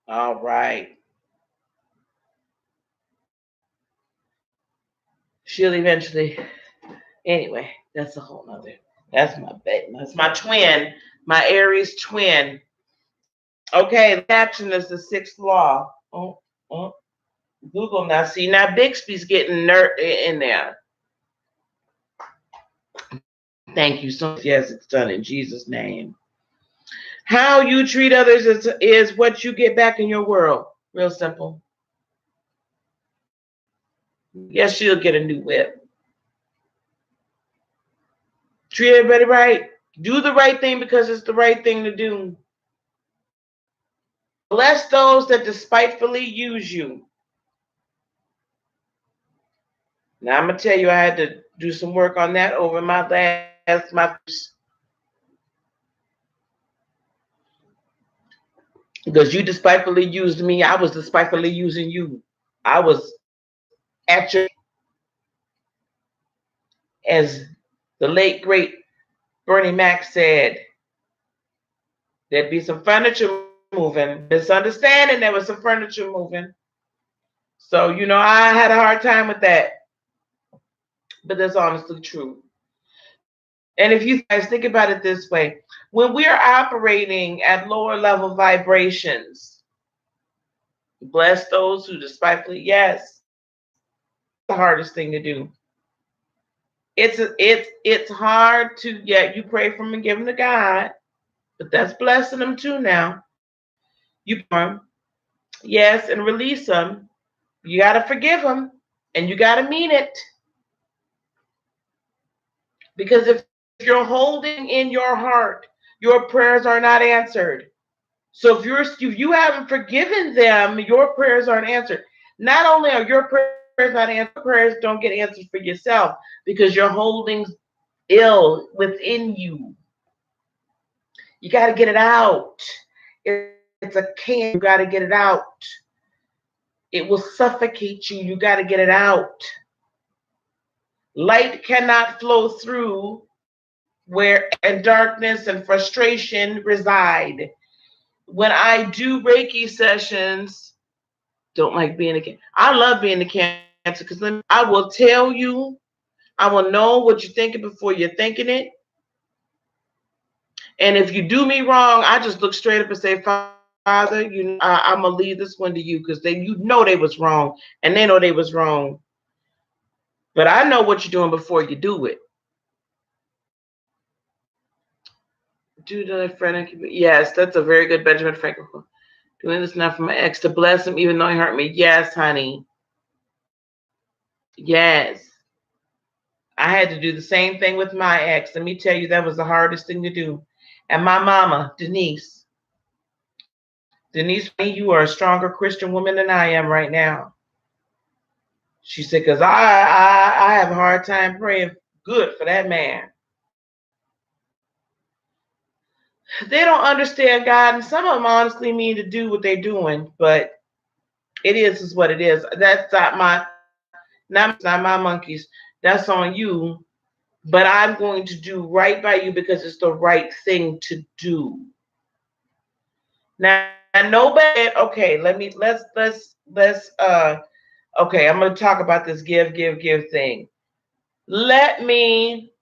All right. She'll eventually. Anyway, that's a whole nother. That's my baby. That's my twin, my Aries twin. Okay, action is the 6th law. Oh, Google now. See, now Bixby's getting in there. Thank you so much. Yes, it's done in Jesus' name. How you treat others is what you get back in your world. Real simple. Yes, she'll get a new whip. Treat everybody right. Do the right thing because it's the right thing to do. Bless those that despitefully use you. Now I'm gonna tell you, I had to do some work on that over my because you despitefully used me. I was despitefully using you. I was at your, as the late great Bernie Mac said, there'd be some furniture moving. Misunderstanding, there was some furniture moving. So, I had a hard time with that. But that's honestly true. And if you guys think about it this way, when we're operating at lower level vibrations, bless those who despitefully, yes, the hardest thing to do. It's hard to, yeah, you pray for them and give them to God, but that's blessing them too now. You pray them, yes, and release them. You got to forgive them, and you got to mean it. Because if you're holding in your heart, your prayers are not answered. So if you haven't forgiven them, your prayers aren't answered. Not only are your prayers not answered, your prayers don't get answered for yourself because you're holding ill within you. You got to get it out. It's a can. You got to get it out. It will suffocate you. You got to get it out. Light cannot flow through where and darkness and frustration reside. When I do Reiki sessions, don't like being a cancer. I love being a cancer because I will tell you, I will know what you're thinking before you're thinking it. And if you do me wrong, I just look straight up and say, Father, I'm gonna leave this one to you because they was wrong, and they know they was wrong. But I know what you're doing before you do it. Do the friend, yes, that's a very good Benjamin Franklin. Doing this now for my ex to bless him, even though he hurt me. Yes, honey. Yes. I had to do the same thing with my ex. Let me tell you, that was the hardest thing to do. And my mama, Denise, you are a stronger Christian woman than I am right now. She said, because I have a hard time praying good for that man. They don't understand God, and some of them honestly mean to do what they're doing, but it is what it is. That's not my monkeys. That's on you. But I'm going to do right by you because it's the right thing to do. Now nobody. Okay, let's okay, I'm going to talk about this give thing. Let me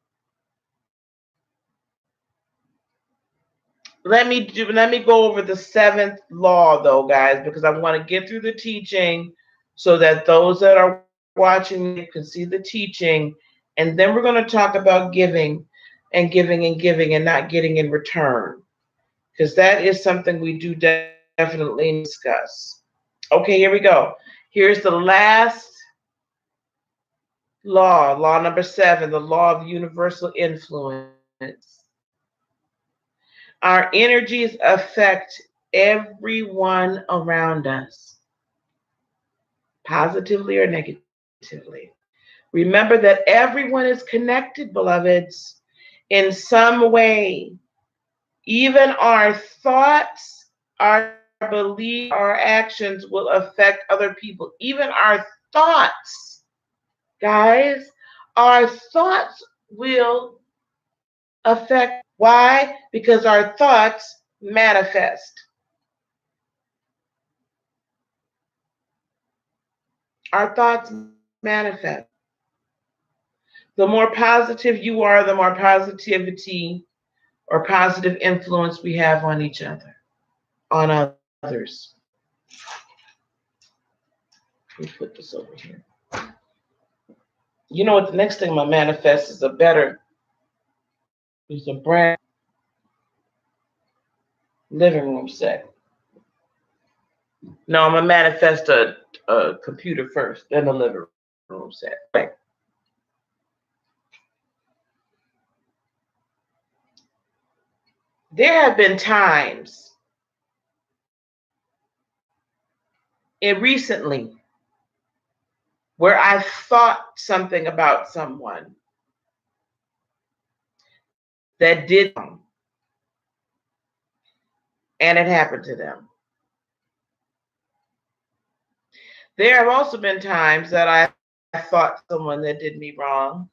go over the seventh law though, guys, because I want to get through the teaching so that those that are watching can see the teaching, and then we're going to talk about giving and giving and giving and not getting in return, because that is something we do definitely discuss. Okay, here we go. Here's the last law number 7, the law of universal influence. Our energies affect everyone around us, positively or negatively. Remember that everyone is connected, beloveds, in some way. Even our thoughts, our beliefs, our actions will affect other people. Even our thoughts, guys, our thoughts will affect. Why? Because our thoughts manifest. Our thoughts manifest. The more positive you are, the more positivity or positive influence we have on each other, on others. Let me put this over here. You know what? The next thing I'm gonna manifest is a brand living room set. No, I'm gonna manifest a computer first, then a living room set. Right. There have been times And recently, where I thought something about someone that did, and it happened to them. There have also been times that I thought someone that did me wrong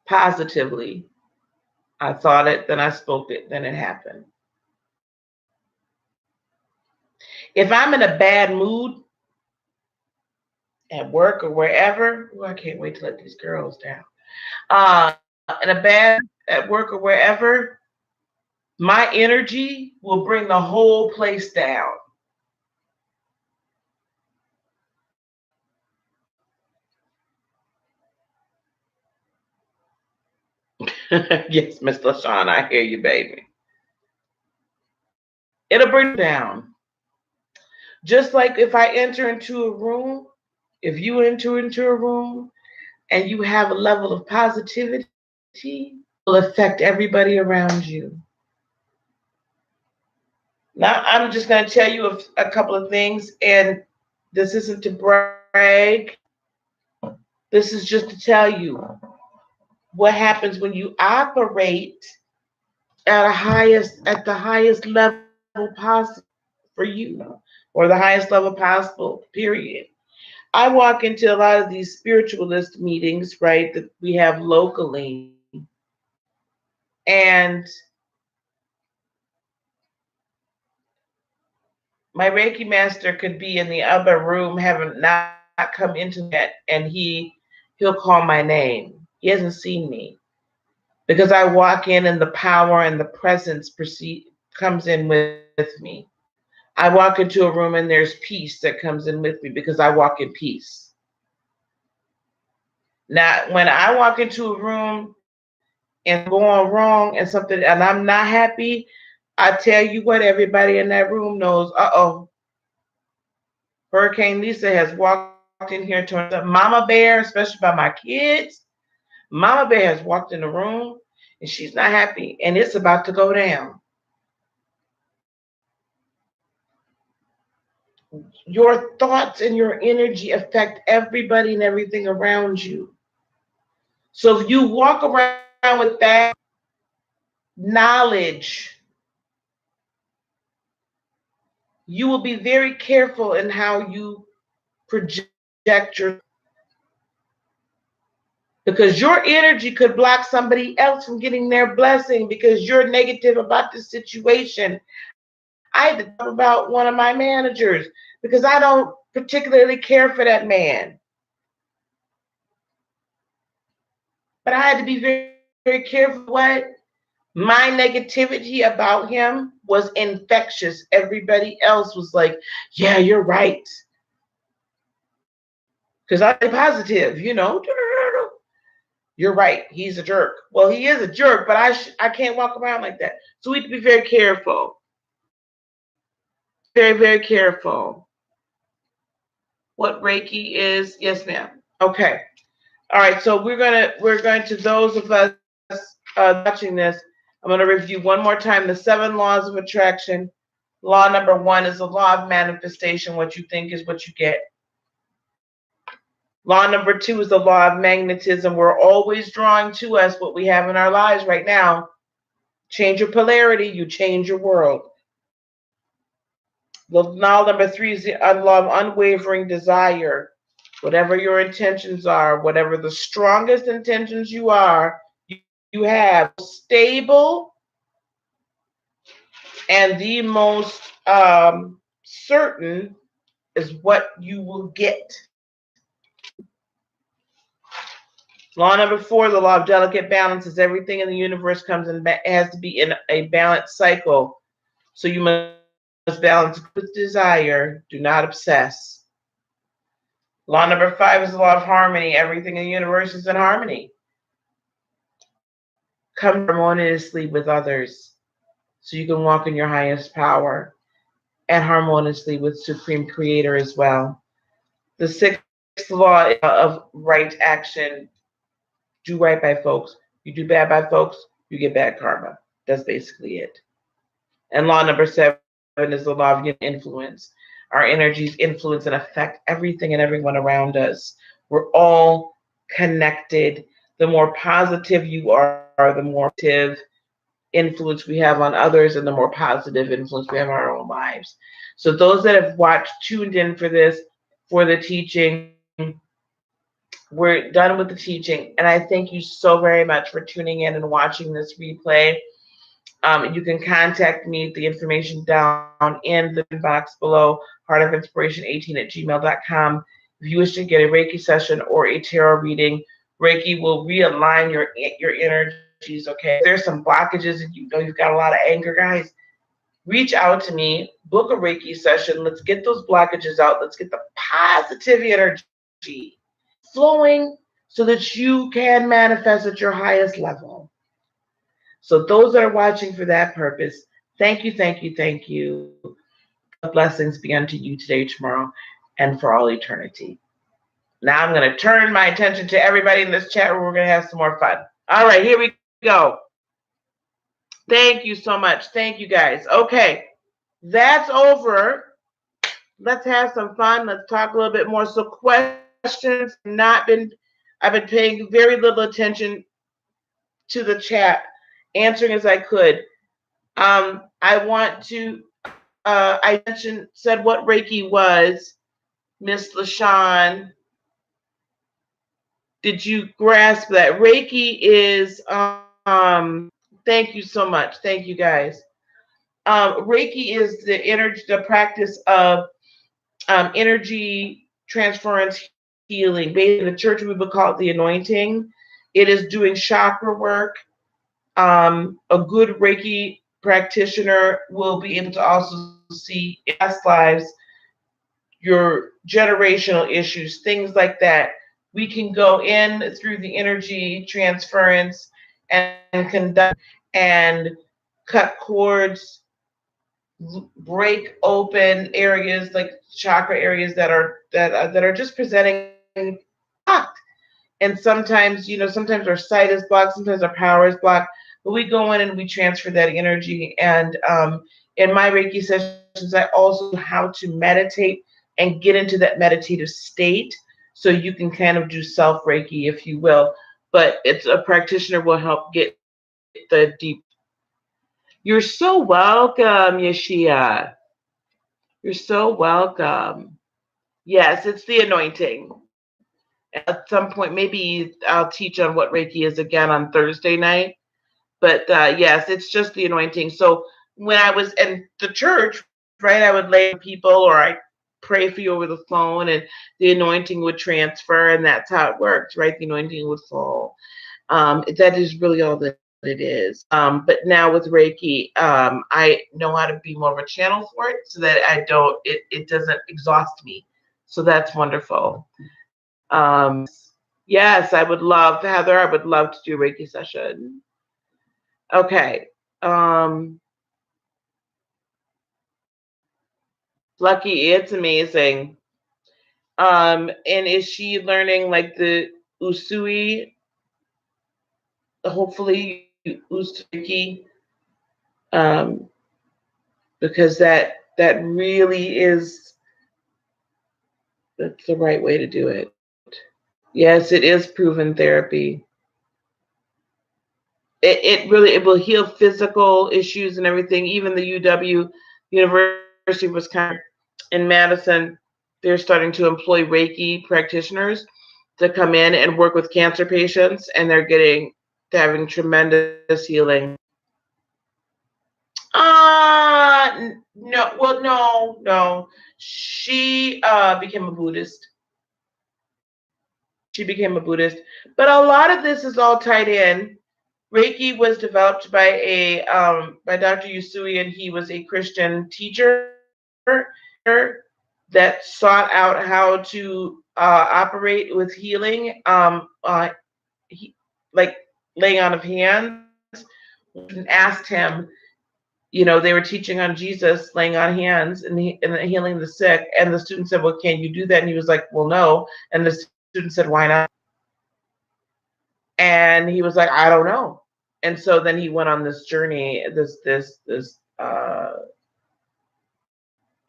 positively. I thought it, then I spoke it, then it happened. If I'm in a bad mood at work or wherever, I can't wait to let these girls down. In a bad at work or wherever, my energy will bring the whole place down. Yes, Miss LaShawn, I hear you, baby. It'll bring down. Just like if I enter into a room, if you enter into a room and you have a level of positivity, will affect everybody around you. Now, I'm just going to tell you a couple of things, and this isn't to brag. This is just to tell you what happens when you operate at the highest level possible for you, or the highest level possible, period. I walk into a lot of these spiritualist meetings, right, that we have locally, and my Reiki master could be in the other room, having not come into that, and he'll call my name. He hasn't seen me because I walk in and the power and the presence comes in with me. I walk into a room and there's peace that comes in with me because I walk in peace. Now, when I walk into a room and going wrong and something, and I'm not happy, I tell you what, everybody in that room knows, Hurricane Lisa has walked in here to Mama Bear, especially by my kids. Mama Bear has walked in the room and she's not happy and it's about to go down. Your thoughts and your energy affect everybody and everything around you. So if you walk around with that knowledge, you will be very careful in how you project your, because your energy could block somebody else from getting their blessing because you're negative about the situation. I had to talk about one of my managers because I don't particularly care for that man. But I had to be very, very careful what my negativity about him was infectious. Everybody else was like, yeah, you're right. Because I'm positive, You're right. He's a jerk. Well, he is a jerk, but I can't walk around like that. So we have to be very careful. Very, very careful. What Reiki is? Yes, ma'am. Okay. All right. So we're going to those of us watching this. I'm going to review one more time the 7 laws of attraction. Law number 1 is the law of manifestation. What you think is what you get. Law number 2 is the law of magnetism. We're always drawing to us what we have in our lives right now. Change your polarity, you change your world. The law number 3 is the law of unwavering desire. Whatever your intentions are, whatever the strongest intentions you have stable and the most certain is what you will get. Law number 4, the law of delicate balance, is everything in the universe comes in, has to be in a balanced cycle. So you must balance with desire. Do not obsess. Law number 5 is the law of harmony. Everything in the universe is in harmony. Come harmoniously with others so you can walk in your highest power and harmoniously with Supreme Creator as well. The 6th law of right action. Do right by folks. You do bad by folks, you get bad karma. That's basically it. And law number 7 is the law of influence. Our energies influence and affect everything and everyone around us. We're all connected. The more positive you are, the more positive influence we have on others and the more positive influence we have on our own lives. So those that have watched, tuned in for this, for the teaching, we're done with the teaching. And I thank you so very much for tuning in and watching this replay. You can contact me, the information down in the box below, heartofinspiration18@gmail.com. If you wish to get a Reiki session or a tarot reading, Reiki will realign your energies, okay? If there's some blockages and you know you've got a lot of anger, guys, reach out to me, book a Reiki session. Let's get those blockages out. Let's get the positive energy flowing so that you can manifest at your highest level. So those that are watching for that purpose, thank you, thank you, thank you. God's blessings be unto you today, tomorrow, and for all eternity. Now I'm going to turn my attention to everybody in this chat room. We're going to have some more fun. All right, here we go. Thank you so much. Thank you, guys. Okay, that's over. Let's have some fun. Let's talk a little bit more. So questions, I've been paying very little attention to the chat, answering as I could. I want to, I said what Reiki was, Miss LaShawn. Did you grasp that? Reiki is, thank you so much. Thank you, guys. Reiki is the practice of energy transference healing. Basically, in the church, we would call it the anointing. It is doing chakra work. A good Reiki practitioner will be able to also see in past lives your generational issues, things like that. We can go in through the energy transference and conduct and cut cords, break open areas like chakra areas that are just presenting blocked. And sometimes, sometimes our sight is blocked, sometimes our power is blocked, but we go in and we transfer that energy. And in my Reiki sessions, I also know how to meditate and get into that meditative state, so you can kind of do self Reiki, if you will. But it's a practitioner will help get the deep. You're so welcome, Yeshia. You're so welcome. Yes, it's the anointing. At some point, maybe I'll teach on what Reiki is again on Thursday night. But yes, it's just the anointing. So when I was in the church, right, I would lay on people or I pray for you over the phone and the anointing would transfer, and that's how it works, right? The anointing would fall. That is really all that it is. But now with Reiki, I know how to be more of a channel for it so that it doesn't exhaust me. So that's wonderful. Yes, I would love, Heather, I would love to do a Reiki session. Okay. Lucky, it's amazing. And is she learning like the Usui? Hopefully Usui, because that really is, that's the right way to do it. Yes, it is proven therapy. It will heal physical issues and everything. Even the University of Wisconsin in Madison, they're starting to employ Reiki practitioners to come in and work with cancer patients, and they're having tremendous healing. No, well, no. She became a Buddhist. She became a Buddhist, but a lot of this is all tied in. Reiki was developed by Dr. Usui, and he was a Christian teacher that sought out how to operate with healing, like laying on of hands, and asked him, they were teaching on Jesus laying on hands and healing the sick, and the student said, well, can you do that? And he was like, well, no. And the student said, why not? And he was like, I don't know. And so then he went on this journey, this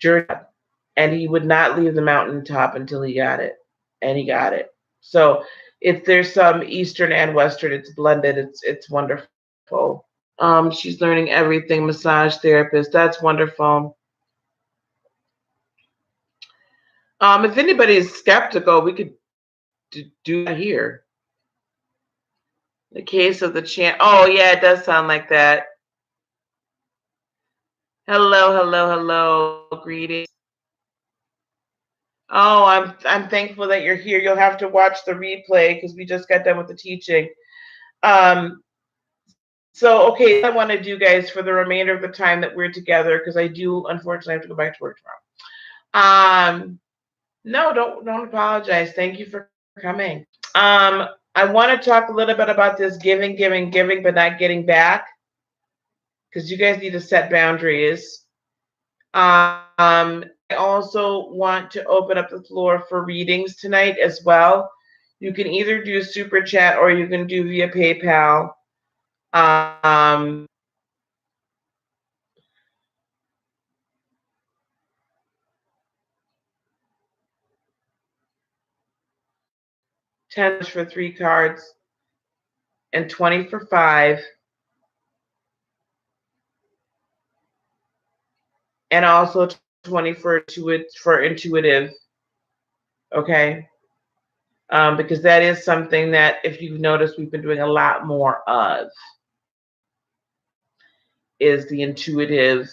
journey, and he would not leave the mountaintop until he got it, and he got it. So if there's some Eastern and Western, it's blended. It's wonderful. She's learning everything. Massage therapist. That's wonderful. If anybody is skeptical, we could do that here. The case of the chant. Oh yeah, it does sound like that. Hello, hello, hello. Greetings. Oh, I'm thankful that you're here. You'll have to watch the replay because we just got done with the teaching. Um, so okay, I want to do, guys, for the remainder of the time that we're together, because I do unfortunately have to go back to work tomorrow. No, don't apologize. Thank you for coming. I want to talk a little bit about this giving, giving, giving, but not getting back, because you guys need to set boundaries. I also want to open up the floor for readings tonight as well. You can either do super chat or you can do via PayPal. Um, 10 for 3 cards and 20 for 5. And also 20 for intuitive. Okay. Because that is something that, if you've noticed, we've been doing a lot more of, is the intuitive.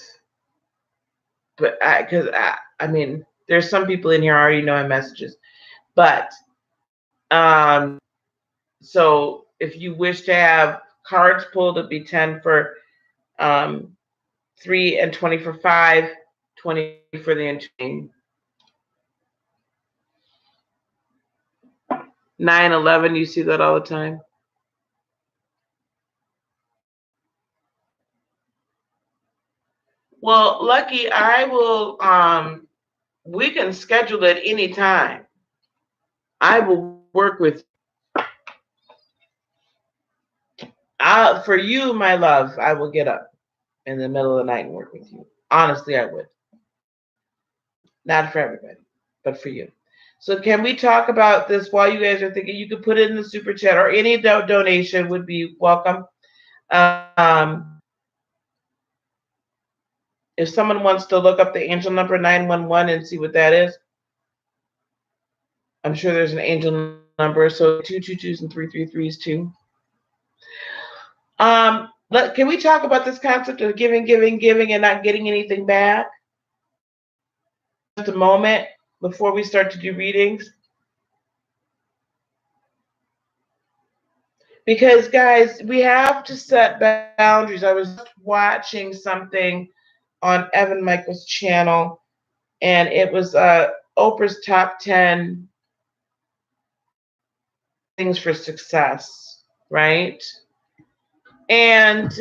But I mean, there's some people in here already know my messages, but so if you wish to have cards pulled, it'd be 10 for 3 and 20 for 5, 20 for the intuitive. 9, 11, you see that all the time. Well, Lucky, I will, we can schedule it anytime. I will work with for you, my love. I will get up in the middle of the night and work with you. Honestly, I would. Not for everybody, but for you. So can we talk about this while you guys are thinking? You could put it in the super chat, or any donation would be welcome. If someone wants to look up the angel number 911 and see what that is, I'm sure there's an angel number. So 222s and 333s too. Can we talk about this concept of giving, giving, giving, and not getting anything back? Just a moment before we start to do readings. Because, guys, we have to set boundaries. I was watching something on Evan Michael's channel, and it was Oprah's top 10 things for success, right? And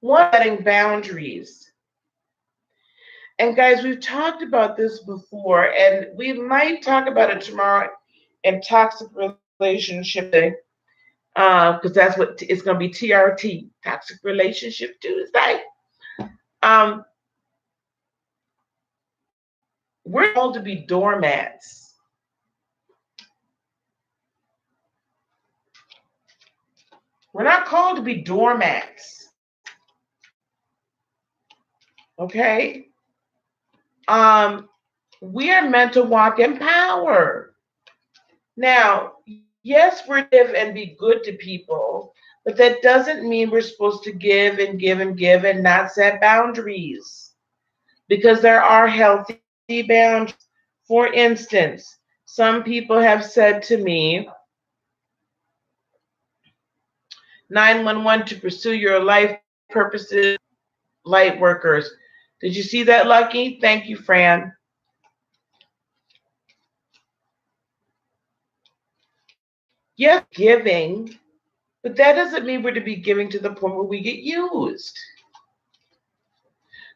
one, setting boundaries. And guys, we've talked about this before, and we might talk about it tomorrow in toxic relationship day, because that's what it's going to be. TRT, Toxic Relationship Tuesday. We're called to be doormats. We're not called to be doormats. Okay? We are meant to walk in power. Now, yes, we're give and be good to people, but that doesn't mean we're supposed to give and give and give and not set boundaries, because there are healthy boundaries. For instance, some people have said to me, 911 to pursue your life purposes, light workers. Did you see that, Lucky? Thank you, Fran. Yes, giving, but that doesn't mean we're to be giving to the point where we get used.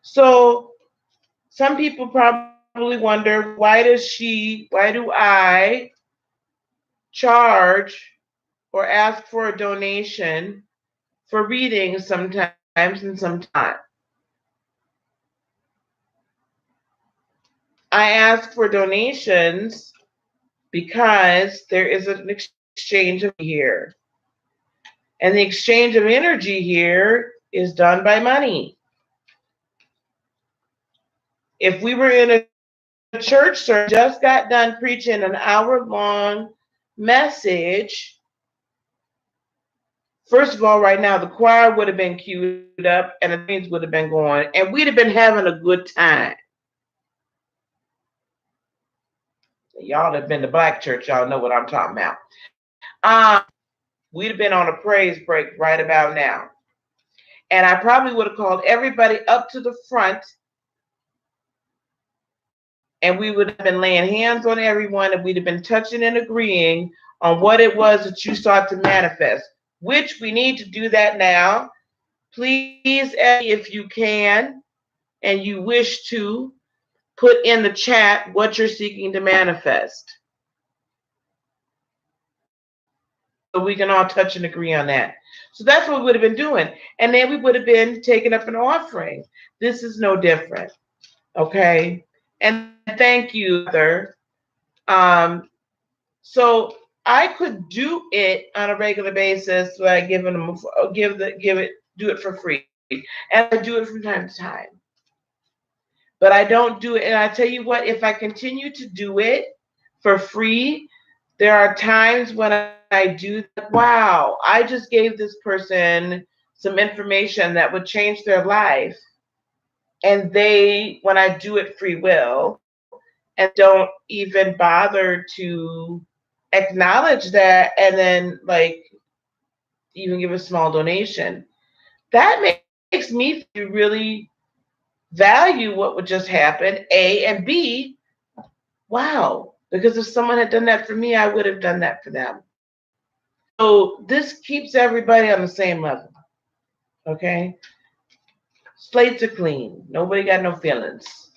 So some people probably wonder, why do I charge or ask for a donation for readings sometimes and sometimes I ask for donations because there is an exchange of here. And the exchange of energy here is done by money. If we were in a church service, just got done preaching an hour-long message, first of all, right now, the choir would have been queued up and the trains would have been going, and we'd have been having a good time. Y'all have been to black church, y'all know what I'm talking about. We'd have been on a praise break right about now. And I probably would have called everybody up to the front, and we would have been laying hands on everyone, and we'd have been touching and agreeing on what it was that you sought to manifest, which we need to do that now. Please, if you can and you wish to, put in the chat what you're seeking to manifest, so we can all touch and agree on that. So that's what we would have been doing. And then we would have been taking up an offering. This is no different. Okay. And thank you, Heather. So I could do it on a regular basis by giving them do it for free. And I do it from time to time. But I don't do it. And I tell you what, if I continue to do it for free, there are times when I do that. Wow, I just gave this person some information that would change their life. And they, when I do it free will, and don't even bother to acknowledge that and then like even give a small donation, that makes me really value what would just happen, A, and B, wow, because if someone had done that for me, I would have done that for them. So this keeps everybody on the same level. Okay? Slates are clean. Nobody got no feelings.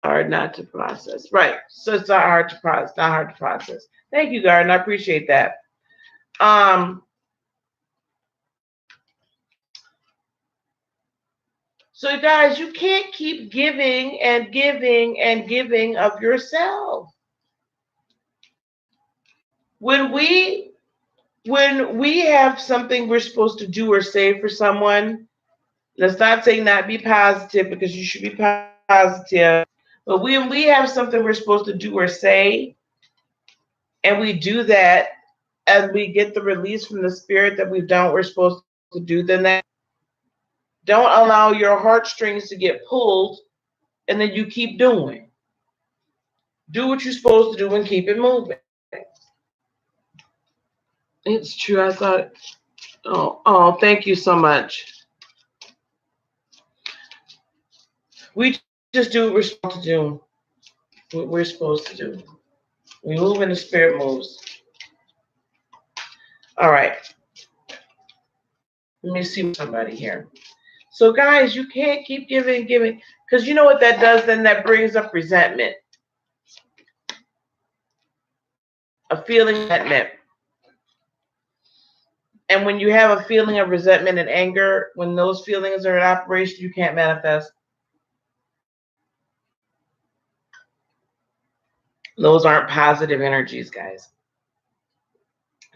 Hard not to process. Right. So it's not hard to process. Not hard to process. Thank you, Garden. I appreciate that. So guys, you can't keep giving and giving and giving of yourself. When we have something we're supposed to do or say for someone, let's not say not be positive, because you should be positive. But when we have something we're supposed to do or say, and we do that, and we get the release from the spirit that we've done what we're supposed to do, then that, don't allow your heartstrings to get pulled, and then you keep doing. Do what you're supposed to do and keep it moving. It's true. I thought, oh, thank you so much. We just do what we're supposed to do. What we're supposed to do. We move and the spirit moves. All right. Let me see somebody here. So guys, you can't keep giving, because you know what that does? Then that brings up resentment. A feeling of resentment. And when you have a feeling of resentment and anger, when those feelings are in operation, you can't manifest. Those aren't positive energies, guys.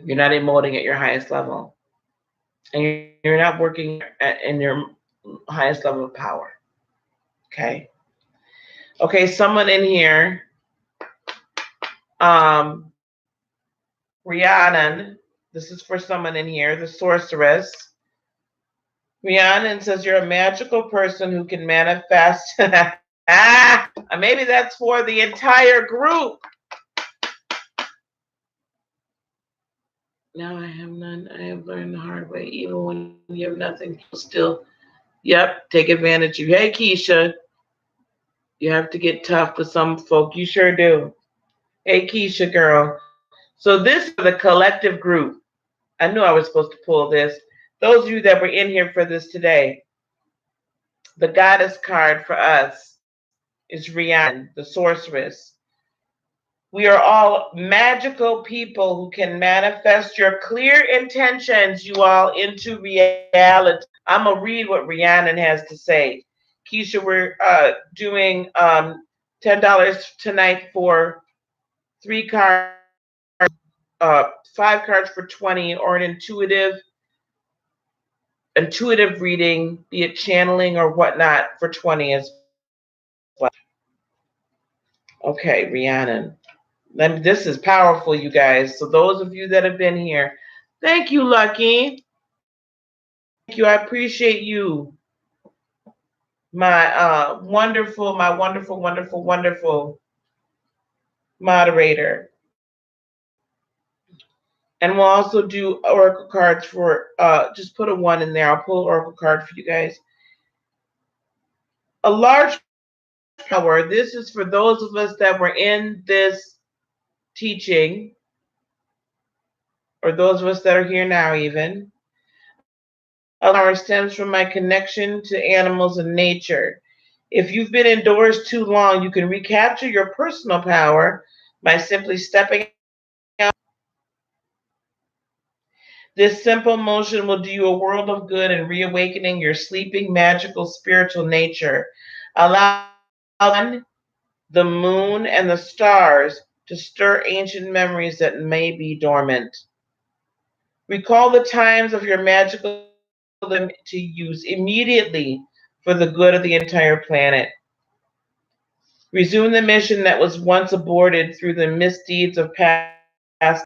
You're not emoting at your highest level. And you're not working in your highest level of power. Okay? Okay, someone in here, Rhiannon, this is for someone in here, the sorceress. Rhiannon says you're a magical person who can manifest. Maybe that's for the entire group. Now I have none. I have learned the hard way. Even when you have nothing, still, yep, take advantage of you. Hey, Keisha, you have to get tough with some folk. You sure do. Hey, Keisha, girl. So this is the collective group. I knew I was supposed to pull this. Those of you that were in here for this today, the goddess card for us is Rhiannon, the sorceress. We are all magical people who can manifest your clear intentions, you all, into reality. I'm going to read what Rhiannon has to say. Keisha, we're doing $10 tonight for 3 cards, 5 cards for 20, or an intuitive reading, be it channeling or whatnot, for 20 as well. Okay, Rhiannon. This is powerful, you guys. So those of you that have been here, thank you, Lucky. Thank you. I appreciate you, my wonderful, wonderful, wonderful moderator. And we'll also do oracle cards for. Just put a 1 in there. I'll pull an oracle card for you guys. A large power. This is for those of us that were in this teaching, or those of us that are here now, even. A power stems from my connection to animals and nature. If you've been indoors too long, you can recapture your personal power by simply stepping out. This simple motion will do you a world of good in reawakening your sleeping, magical, spiritual nature. Allow the moon and the stars to stir ancient memories that may be dormant. Recall the times of your magical to use immediately for the good of the entire planet. Resume the mission that was once aborted through the misdeeds of past.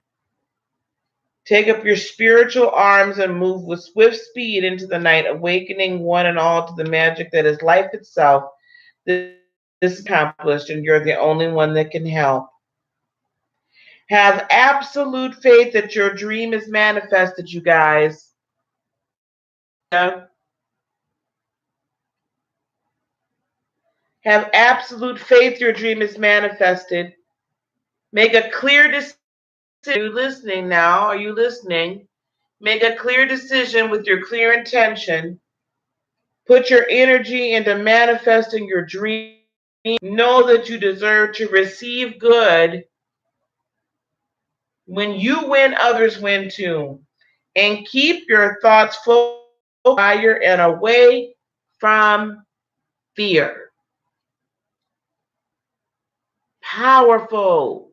Take up your spiritual arms and move with swift speed into the night, awakening one and all to the magic that is life itself. This is accomplished, and you're the only one that can help. Have absolute faith that your dream is manifested, you guys. Yeah. Have absolute faith your dream is manifested. Make a clear decision. Are you listening now? Are you listening? Make a clear decision with your clear intention. Put your energy into manifesting your dream. Know that you deserve to receive good. When you win, others win too. And keep your thoughts focused on fire and away from fear. Powerful.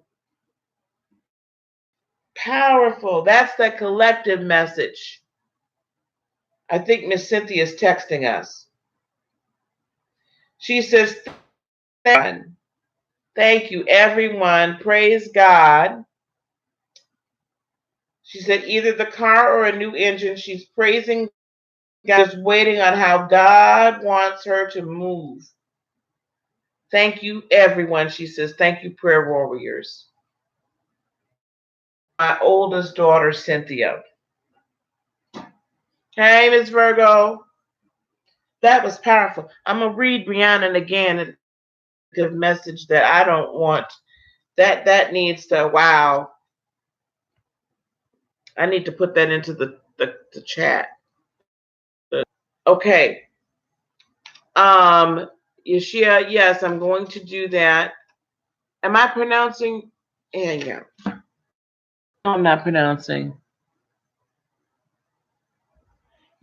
Powerful. That's the collective message. I think Miss Cynthia is texting us. She says, thank you, everyone. Praise God. She said either the car or a new engine. She's praising God, just waiting on how God wants her to move. Thank you, everyone. She says, thank you, prayer warriors. My oldest daughter, Cynthia. Hey, Miss Virgo. That was powerful. I'm going to read Rhiannon again. A message that I don't want. That needs to, wow. I need to put that into the chat. Okay. Yeshia, yes, I'm going to do that. Am I pronouncing? Yeah. No, I'm not pronouncing.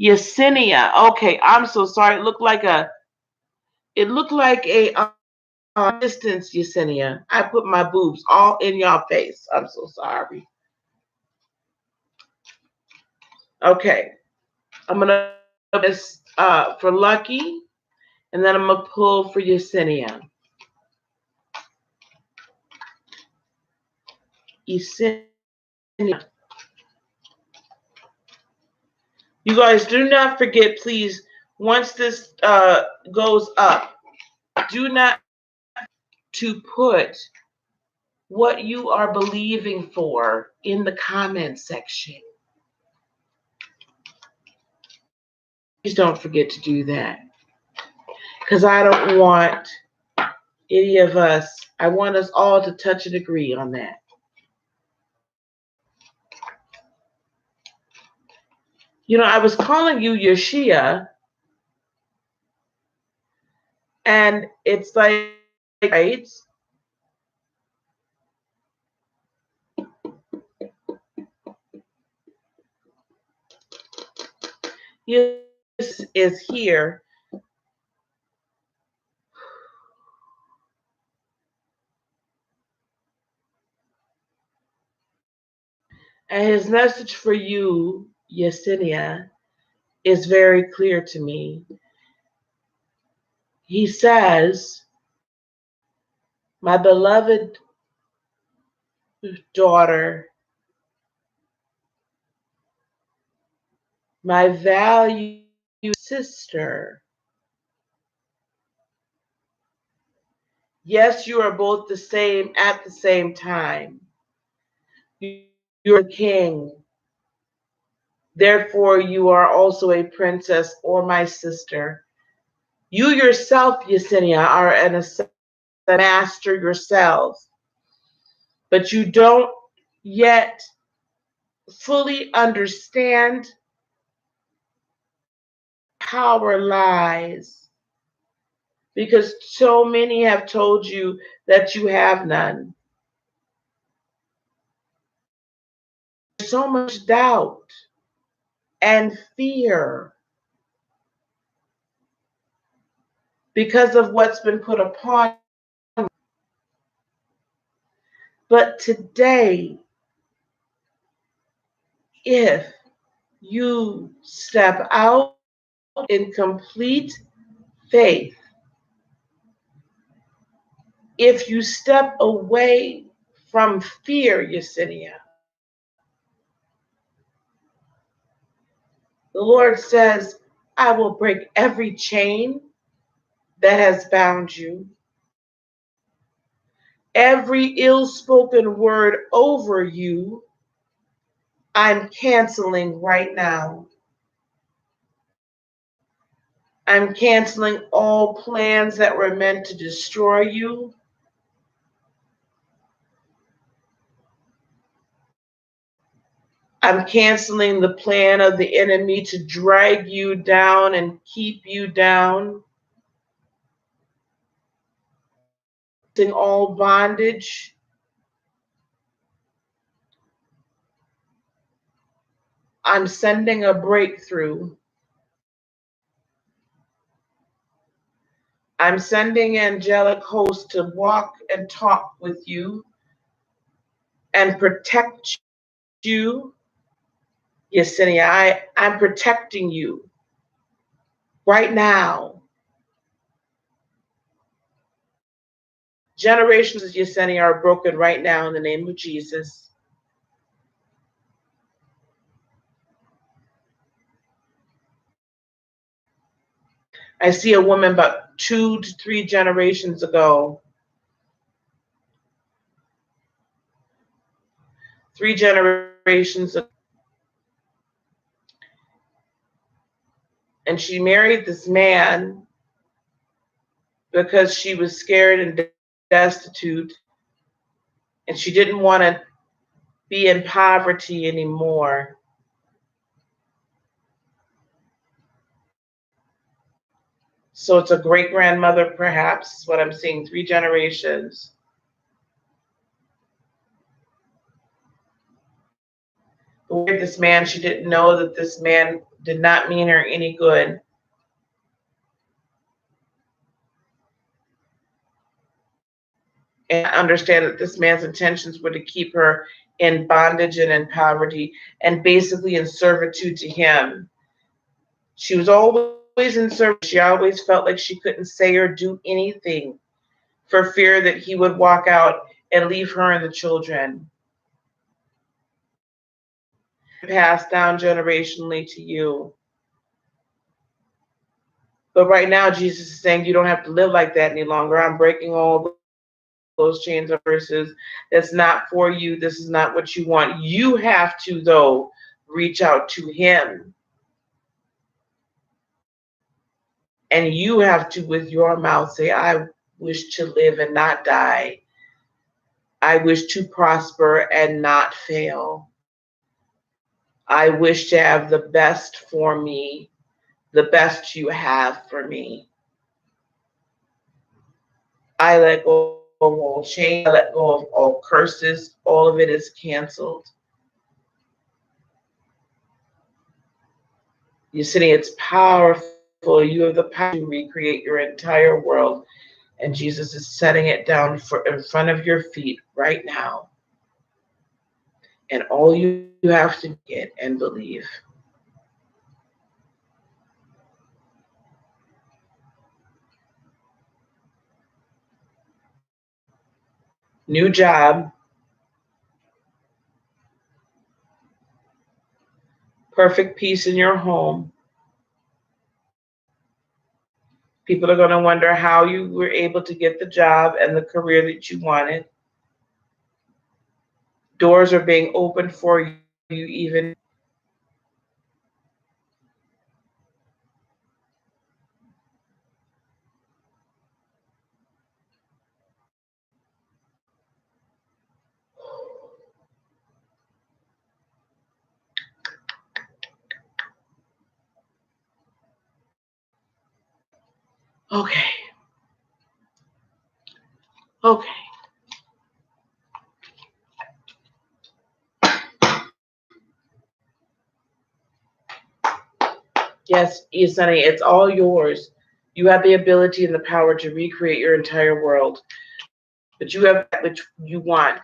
Yesenia. Okay, I'm so sorry. It looked like a distance, Yesenia. I put my boobs all in your face. I'm so sorry. Okay. I'm gonna this for Lucky, and then I'm gonna pull for Yesenia. Yesenia. You guys do not forget, please, once this goes up, do not to put what you are believing for in the comment section. Please don't forget to do that. Because I don't want any of us, I want us all to touch and agree on that. You know, I was calling you Yeshia, and it's like, right? is here, and his message for you, Yesenia, is very clear to me. He says, my beloved daughter, my valued sister, yes, you are both the same at the same time. You're a king. Therefore, you are also a princess or my sister. You yourself, Yesenia, are a master yourself, but you don't yet fully understand power lies because so many have told you that you have none. So much doubt and fear because of what's been put upon you. But today, if you step out in complete faith, if you step away from fear, Yesenia, the Lord says, I will break every chain that has bound you, every ill spoken word over you, I'm canceling right now. I'm canceling all plans that were meant to destroy you. I'm canceling the plan of the enemy to drag you down and keep you down. In all bondage. I'm sending a breakthrough. I'm sending angelic hosts to walk and talk with you and protect you. Yesenia, I'm protecting you right now. Generations of Yesenia are broken right now in the name of Jesus. I see a woman about 2 to 3 generations ago. 3 generations ago. And she married this man because she was scared and destitute, and she didn't want to be in poverty anymore. So it's a great grandmother, perhaps, what I'm seeing, 3 generations. But with this man, she didn't know that this man did not mean her any good. And understand that this man's intentions were to keep her in bondage and in poverty and basically in servitude to him. She was always in service. She always felt like she couldn't say or do anything for fear that he would walk out and leave her and the children. Passed down generationally to you. But right now, Jesus is saying you don't have to live like that any longer. I'm breaking all those chains of curses. That's not for you. This is not what you want. You have to, though, reach out to him. And you have to, with your mouth, say, I wish to live and not die. I wish to prosper and not fail. I wish to have the best for me, the best you have for me. I let go of all shame, I let go of all curses, all of it is canceled. You're sitting, it's powerful. You have the power to recreate your entire world. And Jesus is setting it down in front of your feet right now. And all you have to get and believe. New job, perfect peace in your home. People are going to wonder how you were able to get the job and the career that you wanted. Doors are being opened for you even. Okay. Okay. Yes, Sonny, it's all yours. You have the ability and the power to recreate your entire world. But you have that which you want.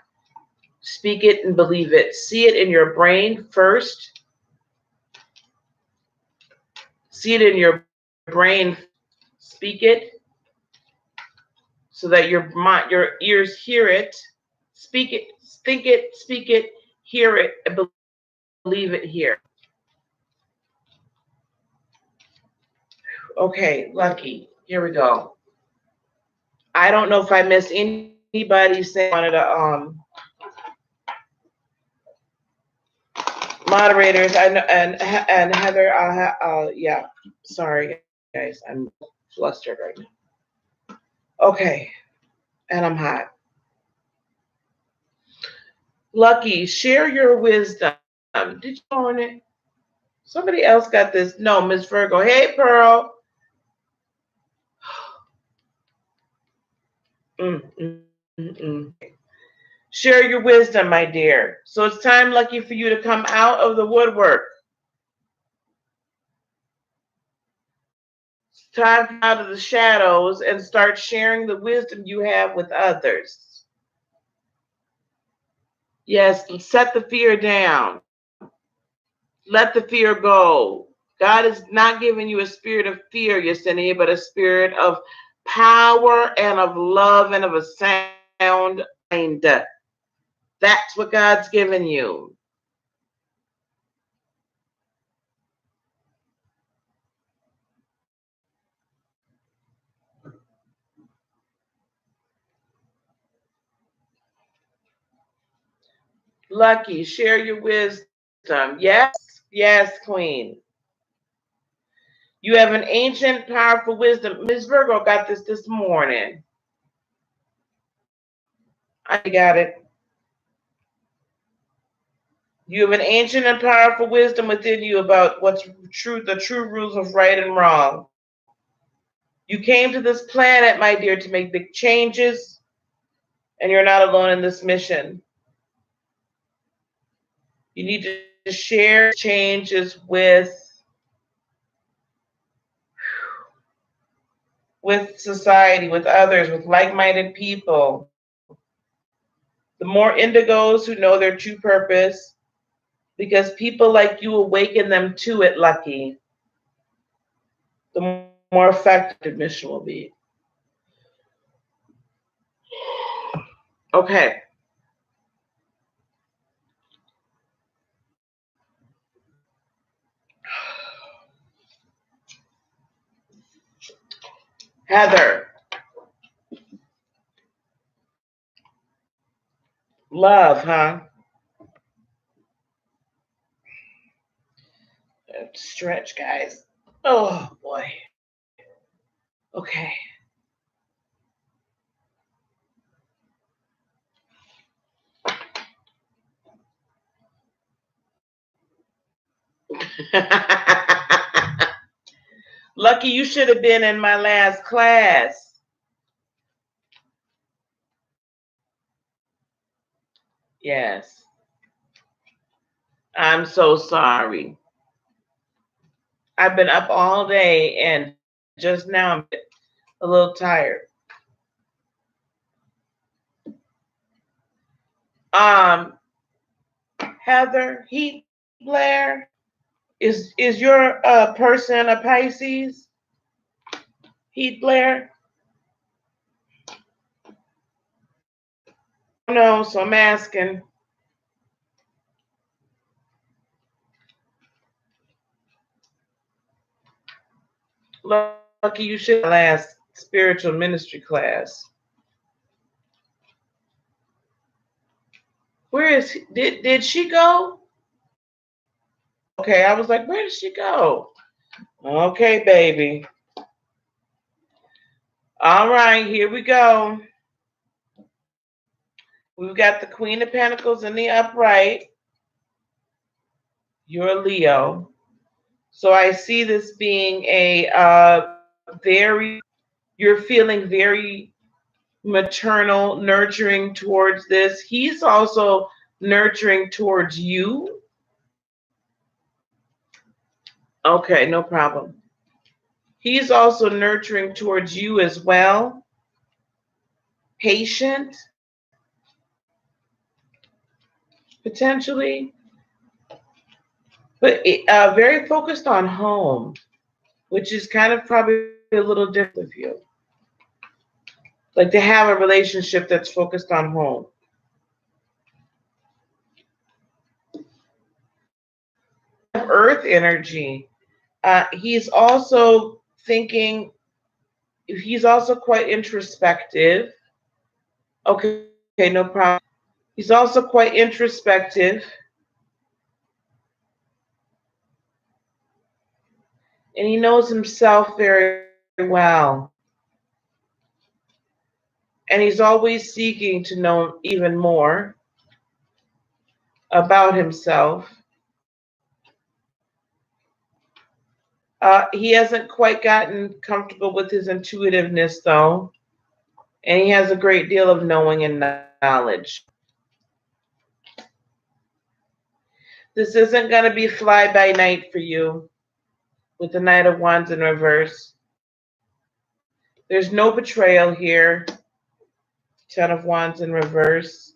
Speak it and believe it. See it in your brain first. See it in your brain. Speak it so that your ears hear it. Speak it, think it, speak it, hear it, and believe it here. Okay, Lucky. Here we go. I don't know if I missed anybody saying wanted to moderators. I know, and Heather. Yeah. Sorry, guys. I'm flustered right now. Okay, and I'm hot. Lucky, share your wisdom. Did you own it? Somebody else got this. No, Miss Virgo. Hey, Pearl. Share your wisdom, my dear. So it's time, Lucky, for you to come out of the woodwork. It's time to come out of the shadows and start sharing the wisdom you have with others. Yes, set the fear down. Let the fear go. God is not giving you a spirit of fear, Yesenia, but a spirit of power and of love and of a sound mind. That's what God's given you. Lucky, share your wisdom. Yes, yes, Queen. You have an ancient, powerful wisdom. Miss Virgo got this morning. I got it. You have an ancient and powerful wisdom within you about what's true, the true rules of right and wrong. You came to this planet, my dear, to make big changes, and you're not alone in this mission. You need to share changes with society, with others, with like-minded people. The more indigos who know their true purpose, because people like you awaken them to it, Lucky, the more effective mission will be. Okay. Heather, love, huh? Stretch, guys. Oh, boy. Okay. Lucky, you should have been in my last class. Yes. I'm so sorry. I've been up all day and just now I'm a little tired. Um, Heather, Heat Blair, is your person a Pisces? Heat Blair? I don't know, so I'm asking. Lucky you should have last spiritual ministry class. Where is did she go? Okay, I was like, where did she go? Okay, baby. All right, here we go. We've got the Queen of Pentacles in the upright. You're a Leo. So I see this being a you're feeling very maternal, nurturing towards this. He's also nurturing towards you. Okay, no problem. He's also nurturing towards you as well. Patient, potentially, but very focused on home, which is kind of probably a little different of you. Like to have a relationship that's focused on home. Earth energy. He's also thinking, he's also quite introspective. Okay, no problem. He's also quite introspective. And he knows himself very well. And he's always seeking to know even more about himself. He hasn't quite gotten comfortable with his intuitiveness, though. And he has a great deal of knowing and knowledge. This isn't going to be fly by night for you with the Knight of Wands in reverse. There's no betrayal here. Ten of Wands in reverse.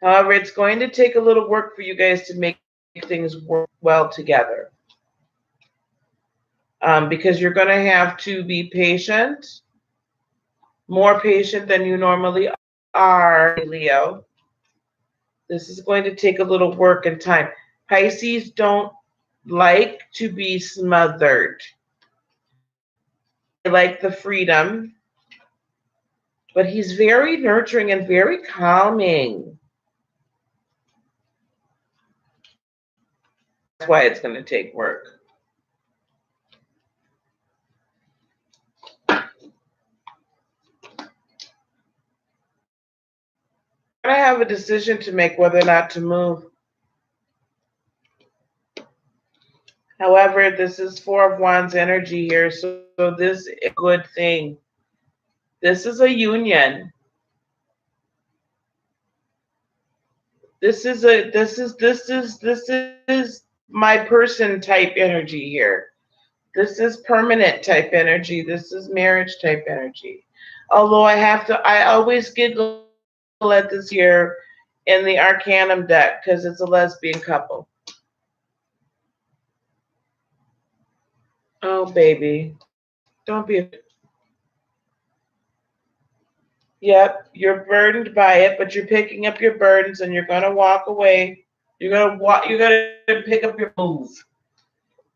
However, it's going to take a little work for you guys to make things work well together. Because you're going to have to be patient, more patient than you normally are, Leo. This is going to take a little work and time. Pisces don't like to be smothered. They like the freedom, but he's very nurturing and very calming. That's why it's going to take work. I have a decision to make whether or not to move. However, this is Four of Wands energy here, so this is a good thing. This is a union. This is my person type energy here. This is permanent type energy. This is marriage type energy. Although I always giggle at this here in the Arcanum deck because it's a lesbian couple. Oh, baby. Don't be. Yep, you're burdened by it, but you're picking up your burdens and you're going to walk away. You're going to walk, you're going to pick up your move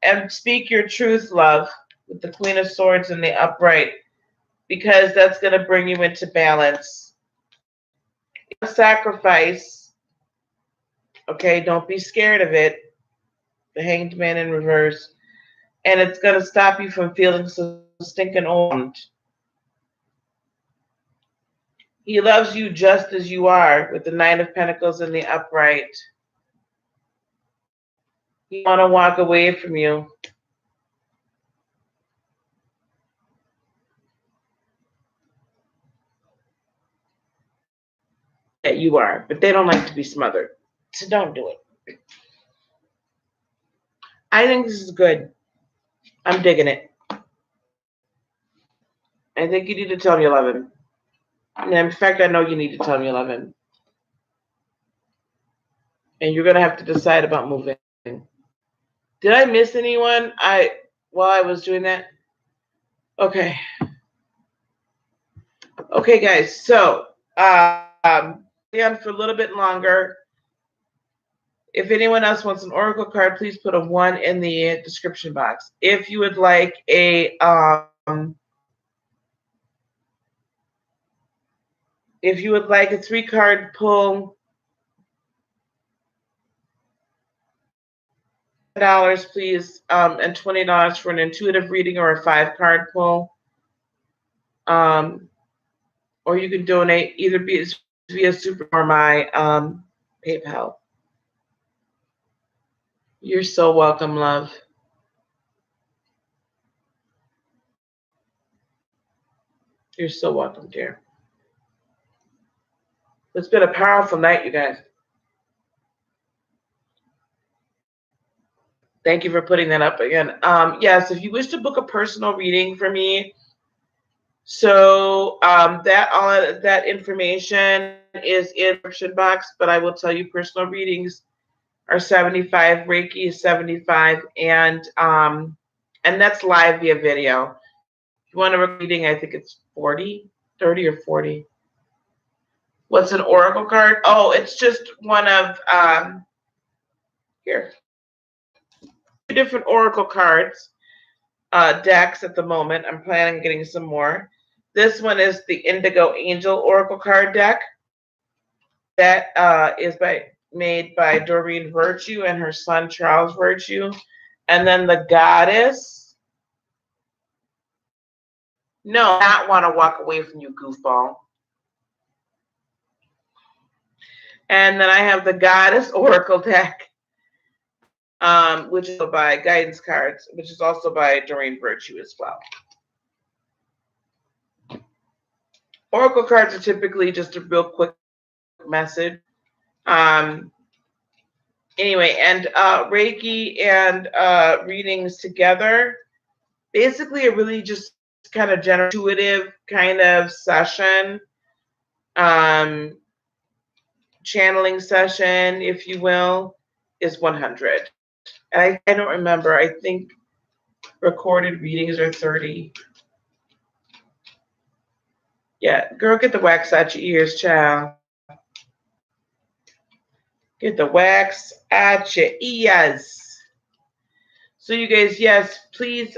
and speak your truth, love, with the Queen of Swords in the upright, because that's going to bring you into balance. Sacrifice. Okay, don't be scared of it. The Hanged Man in reverse. And it's going to stop you from feeling so stinking old. He loves you just as you are with the Knight of Pentacles in the upright. He want to walk away from you. Yeah, you are, but they don't like to be smothered. So don't do it. I think this is good. I'm digging it. I think you need to tell me you love him. And in fact, I know you need to tell me you love him. And you're gonna have to decide about moving. Did I miss anyone? While I was doing that? Okay. Okay, guys. So on for a little bit longer. If anyone else wants an oracle card, please put a 1 in the description box. If you would like a 3-card pull, $10 please, and $20 for an intuitive reading or a 5-card pull. Or you can donate either via Super or my PayPal. You're so welcome, love. You're so welcome, dear. It's been a powerful night, you guys. Thank you for putting that up again. Yes, if you wish to book a personal reading for me, so that all that information is in the description box. But I will tell you, personal readings are $75, Reiki is $75, and that's live via video. If you want a reading, I think it's 40, 30 or 40. What's an oracle card? Oh, it's just one of here. 2 different oracle cards decks at the moment. I'm planning on getting some more. This one is the Indigo Angel Oracle card deck. That is made by Doreen Virtue and her son Charles Virtue. And then the Goddess. No, not want to walk away from you, goofball. And then I have the Goddess Oracle deck, which is by Guidance Cards, which is also by Doreen Virtue as well. Oracle cards are typically just a real quick message. Anyway, and Reiki and readings together, basically a really just kind of intuitive kind of session, channeling session, if you will, is 100. And I don't remember. I think recorded readings are 30. Yeah, girl, get the wax out your ears, child. Get the wax out your ears. So you guys, yes, please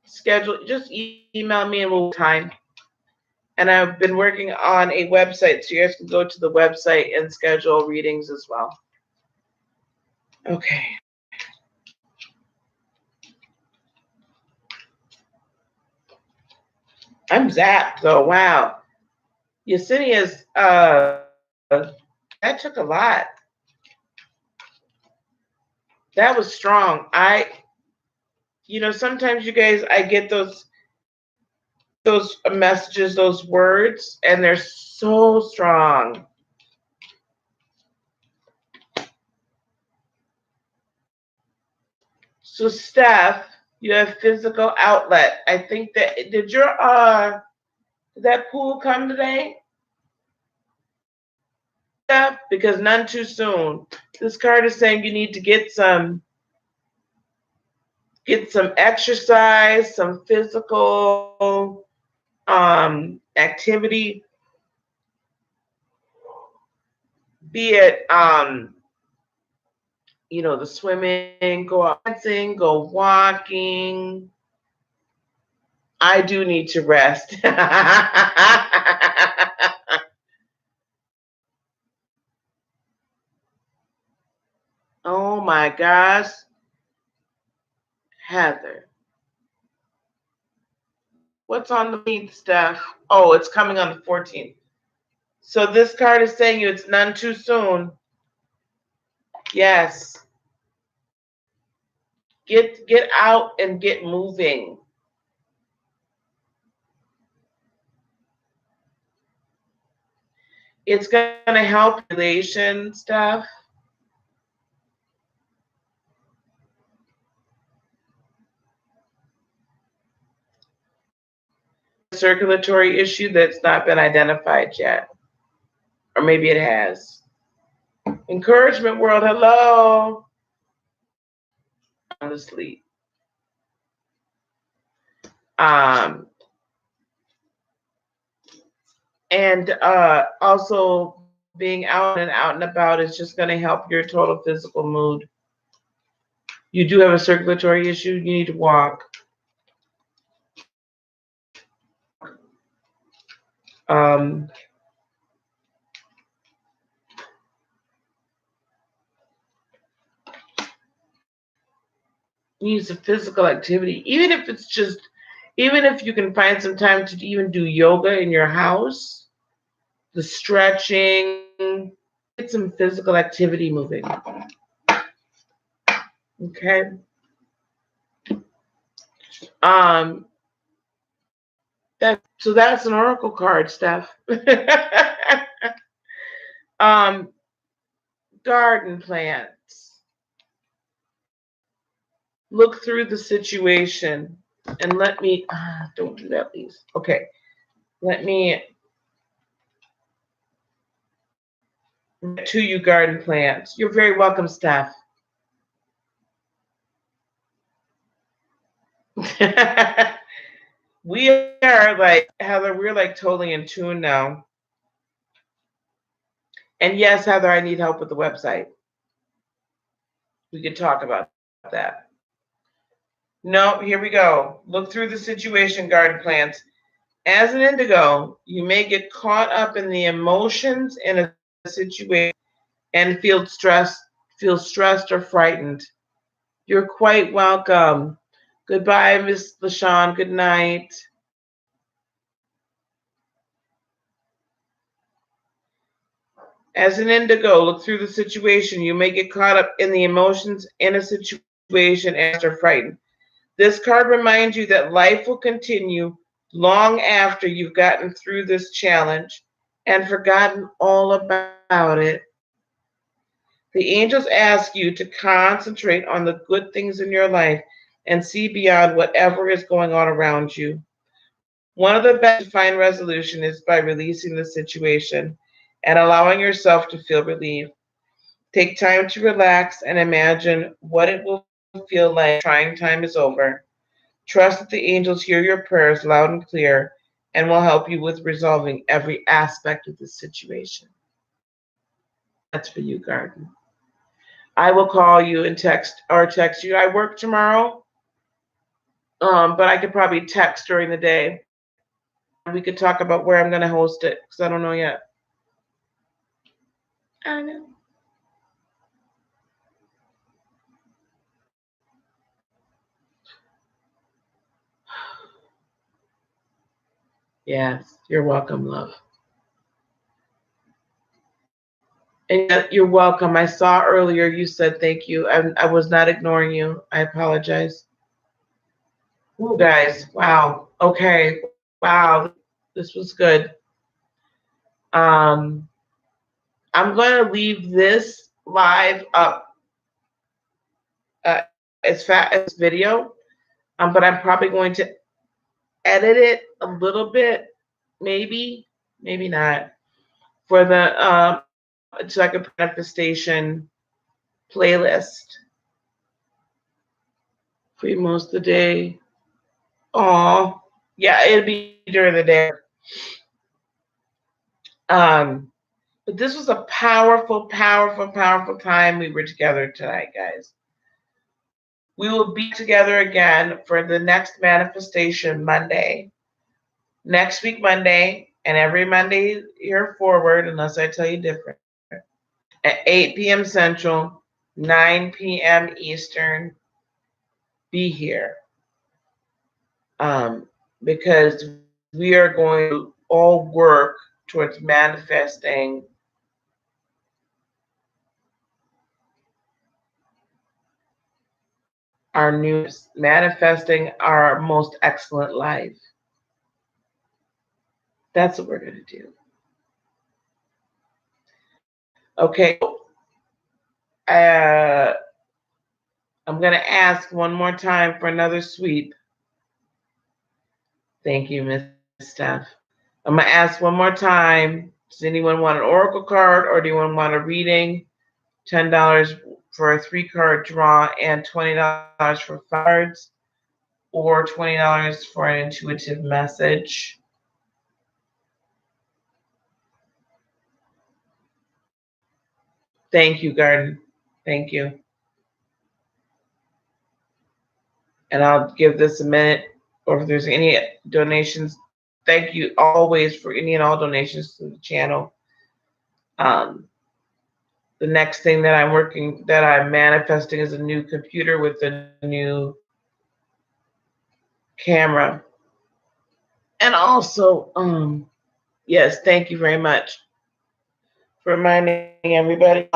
schedule, just email me and we'll time. And I've been working on a website, so you guys can go to the website and schedule readings as well. Okay. I'm zapped though. Wow. Yesenia's that took a lot. That was strong. Sometimes you guys, I get those messages, those words, and they're so strong. So Steph, you have physical outlet. I think did that pool come today? Steph, because none too soon. This card is saying you need to get some exercise, some physical activity, be it the swimming, go out dancing, go walking. I do need to rest. Oh my gosh. Heather. What's on the 14th, Steph? Oh, it's coming on the 14th. So this card is saying it's none too soon. Yes. Get out and get moving. It's going to help relation stuff. circulatory issue that's not been identified yet. Or maybe it has. Encouragement world, hello. On the sleep. And also being out and about is just going to help your total physical mood. You do have a circulatory issue, you need to walk. Needs a physical activity, even if it's just, even if you can find some time to even do yoga in your house, the stretching, get some physical activity moving. Okay. So that's an oracle card, Steph. Garden plants. Look through the situation and let me, don't do that, please. Okay. Let me, to you garden plants. You're very welcome, Steph. We are like, Heather, we're like totally in tune now. And yes, Heather, I need help with the website. We could talk about that. No, here we go. Look through the situation, garden plants. As an indigo, you may get caught up in the emotions in a situation and feel stressed or frightened. You're quite welcome. Goodbye, Miss LaShawn. Good night. As an indigo, look through the situation. You may get caught up in the emotions in a situation and are frightened. This card reminds you that life will continue long after you've gotten through this challenge and forgotten all about it. The angels ask you to concentrate on the good things in your life and see beyond whatever is going on around you. One of the best to find resolution is by releasing the situation and allowing yourself to feel relief. Take time to relax and imagine what it will feel like trying time is over. Trust that the angels hear your prayers loud and clear and will help you with resolving every aspect of the situation. That's for you, Garden. I will call you and text you. I work tomorrow, but I could probably text during the day. We could talk about where I'm going to host it because I don't know yet. I know. Yes, you're welcome, love. And you're welcome. I saw earlier you said thank you. I was not ignoring you. I apologize. Ooh, guys, wow. Okay, wow, this was good. I'm going to leave this live up as fast as video, but I'm probably going to edit it a little bit, maybe not, for the so I can put manifestation playlist for you most of the day. Oh, yeah, it'll be during the day. But this was a powerful, powerful, powerful time we were together tonight, guys. We will be together again for the next manifestation Monday. Next week, Monday, and every Monday here forward, unless I tell you different. At 8 p.m. Central, 9 p.m. Eastern, be here. Because we are going to all work towards manifesting our new, manifesting our most excellent life. That's what we're going to do. Okay. I'm going to ask one more time for another sweep. Thank you, Miss stuff. I'm going to ask one more time. Does anyone want an oracle card, or do you want a reading? $10 for a 3-card draw and $20 for cards, or $20 for an intuitive message. Thank you, Garden. Thank you. And I'll give this a minute, or if there's any donations, thank you always for any and all donations to the channel. The next thing that I'm manifesting is a new computer with a new camera. And also, yes, thank you very much for reminding everybody.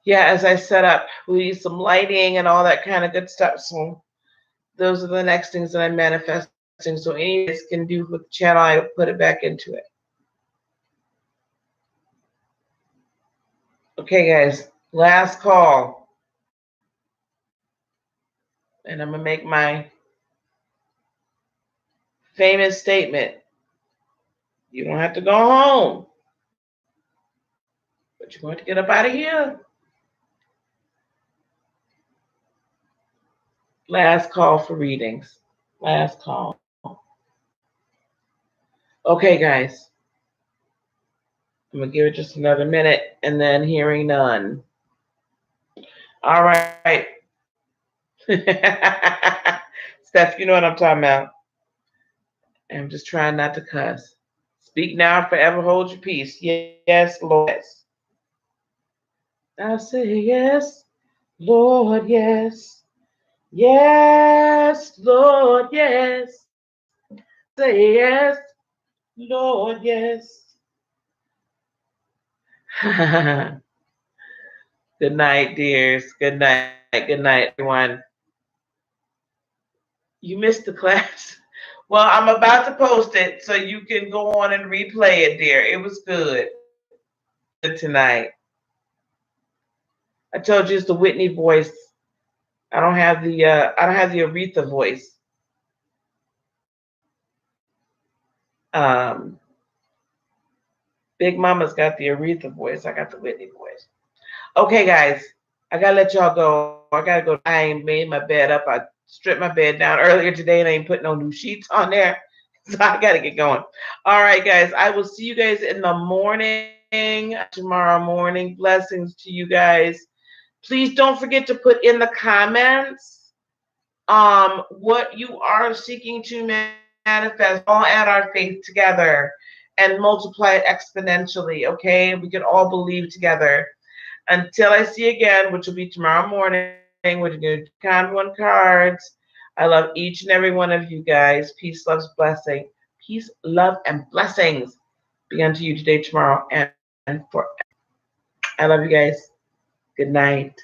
Yeah, as I set up, we need some lighting and all that kind of good stuff. So those are the next things that I'm manifesting. So any of this can do with the channel, I put it back into it. Okay, guys, last call. And I'm going to make my famous statement. You don't have to go home, but you're going to get up out of here. Last call for readings. Last call. Okay, guys. I'm going to give it just another minute, and then hearing none. All right. Steph, you know what I'm talking about. I'm just trying not to cuss. Speak now, forever hold your peace. Yes, Lord. Yes. I say yes, Lord, yes. Yes, Lord, yes. Say yes, Lord, yes. Good night, dears. Good night. Good night, everyone. You missed the class. Well, I'm about to post it so you can go on and replay it, dear. It was good. Good tonight. I told you it's the Whitney voice. I don't have the Aretha voice. Big Mama's got the Aretha voice. I got the Whitney voice. Okay, guys, I gotta let y'all go. I gotta go. I ain't made my bed up. I stripped my bed down earlier today, and I ain't put no new sheets on there, so I gotta get going. All right, guys, I will see you guys in the morning tomorrow morning. Blessings to you guys. Please don't forget to put in the comments what you are seeking to manifest. All add our faith together and multiply it exponentially. Okay, we can all believe together. Until I see you again, which will be tomorrow morning, we're going to do Con One cards. I love each and every one of you guys. Peace, loves, blessing. Peace, love, and blessings be unto you today, tomorrow, and forever. I love you guys. Good night.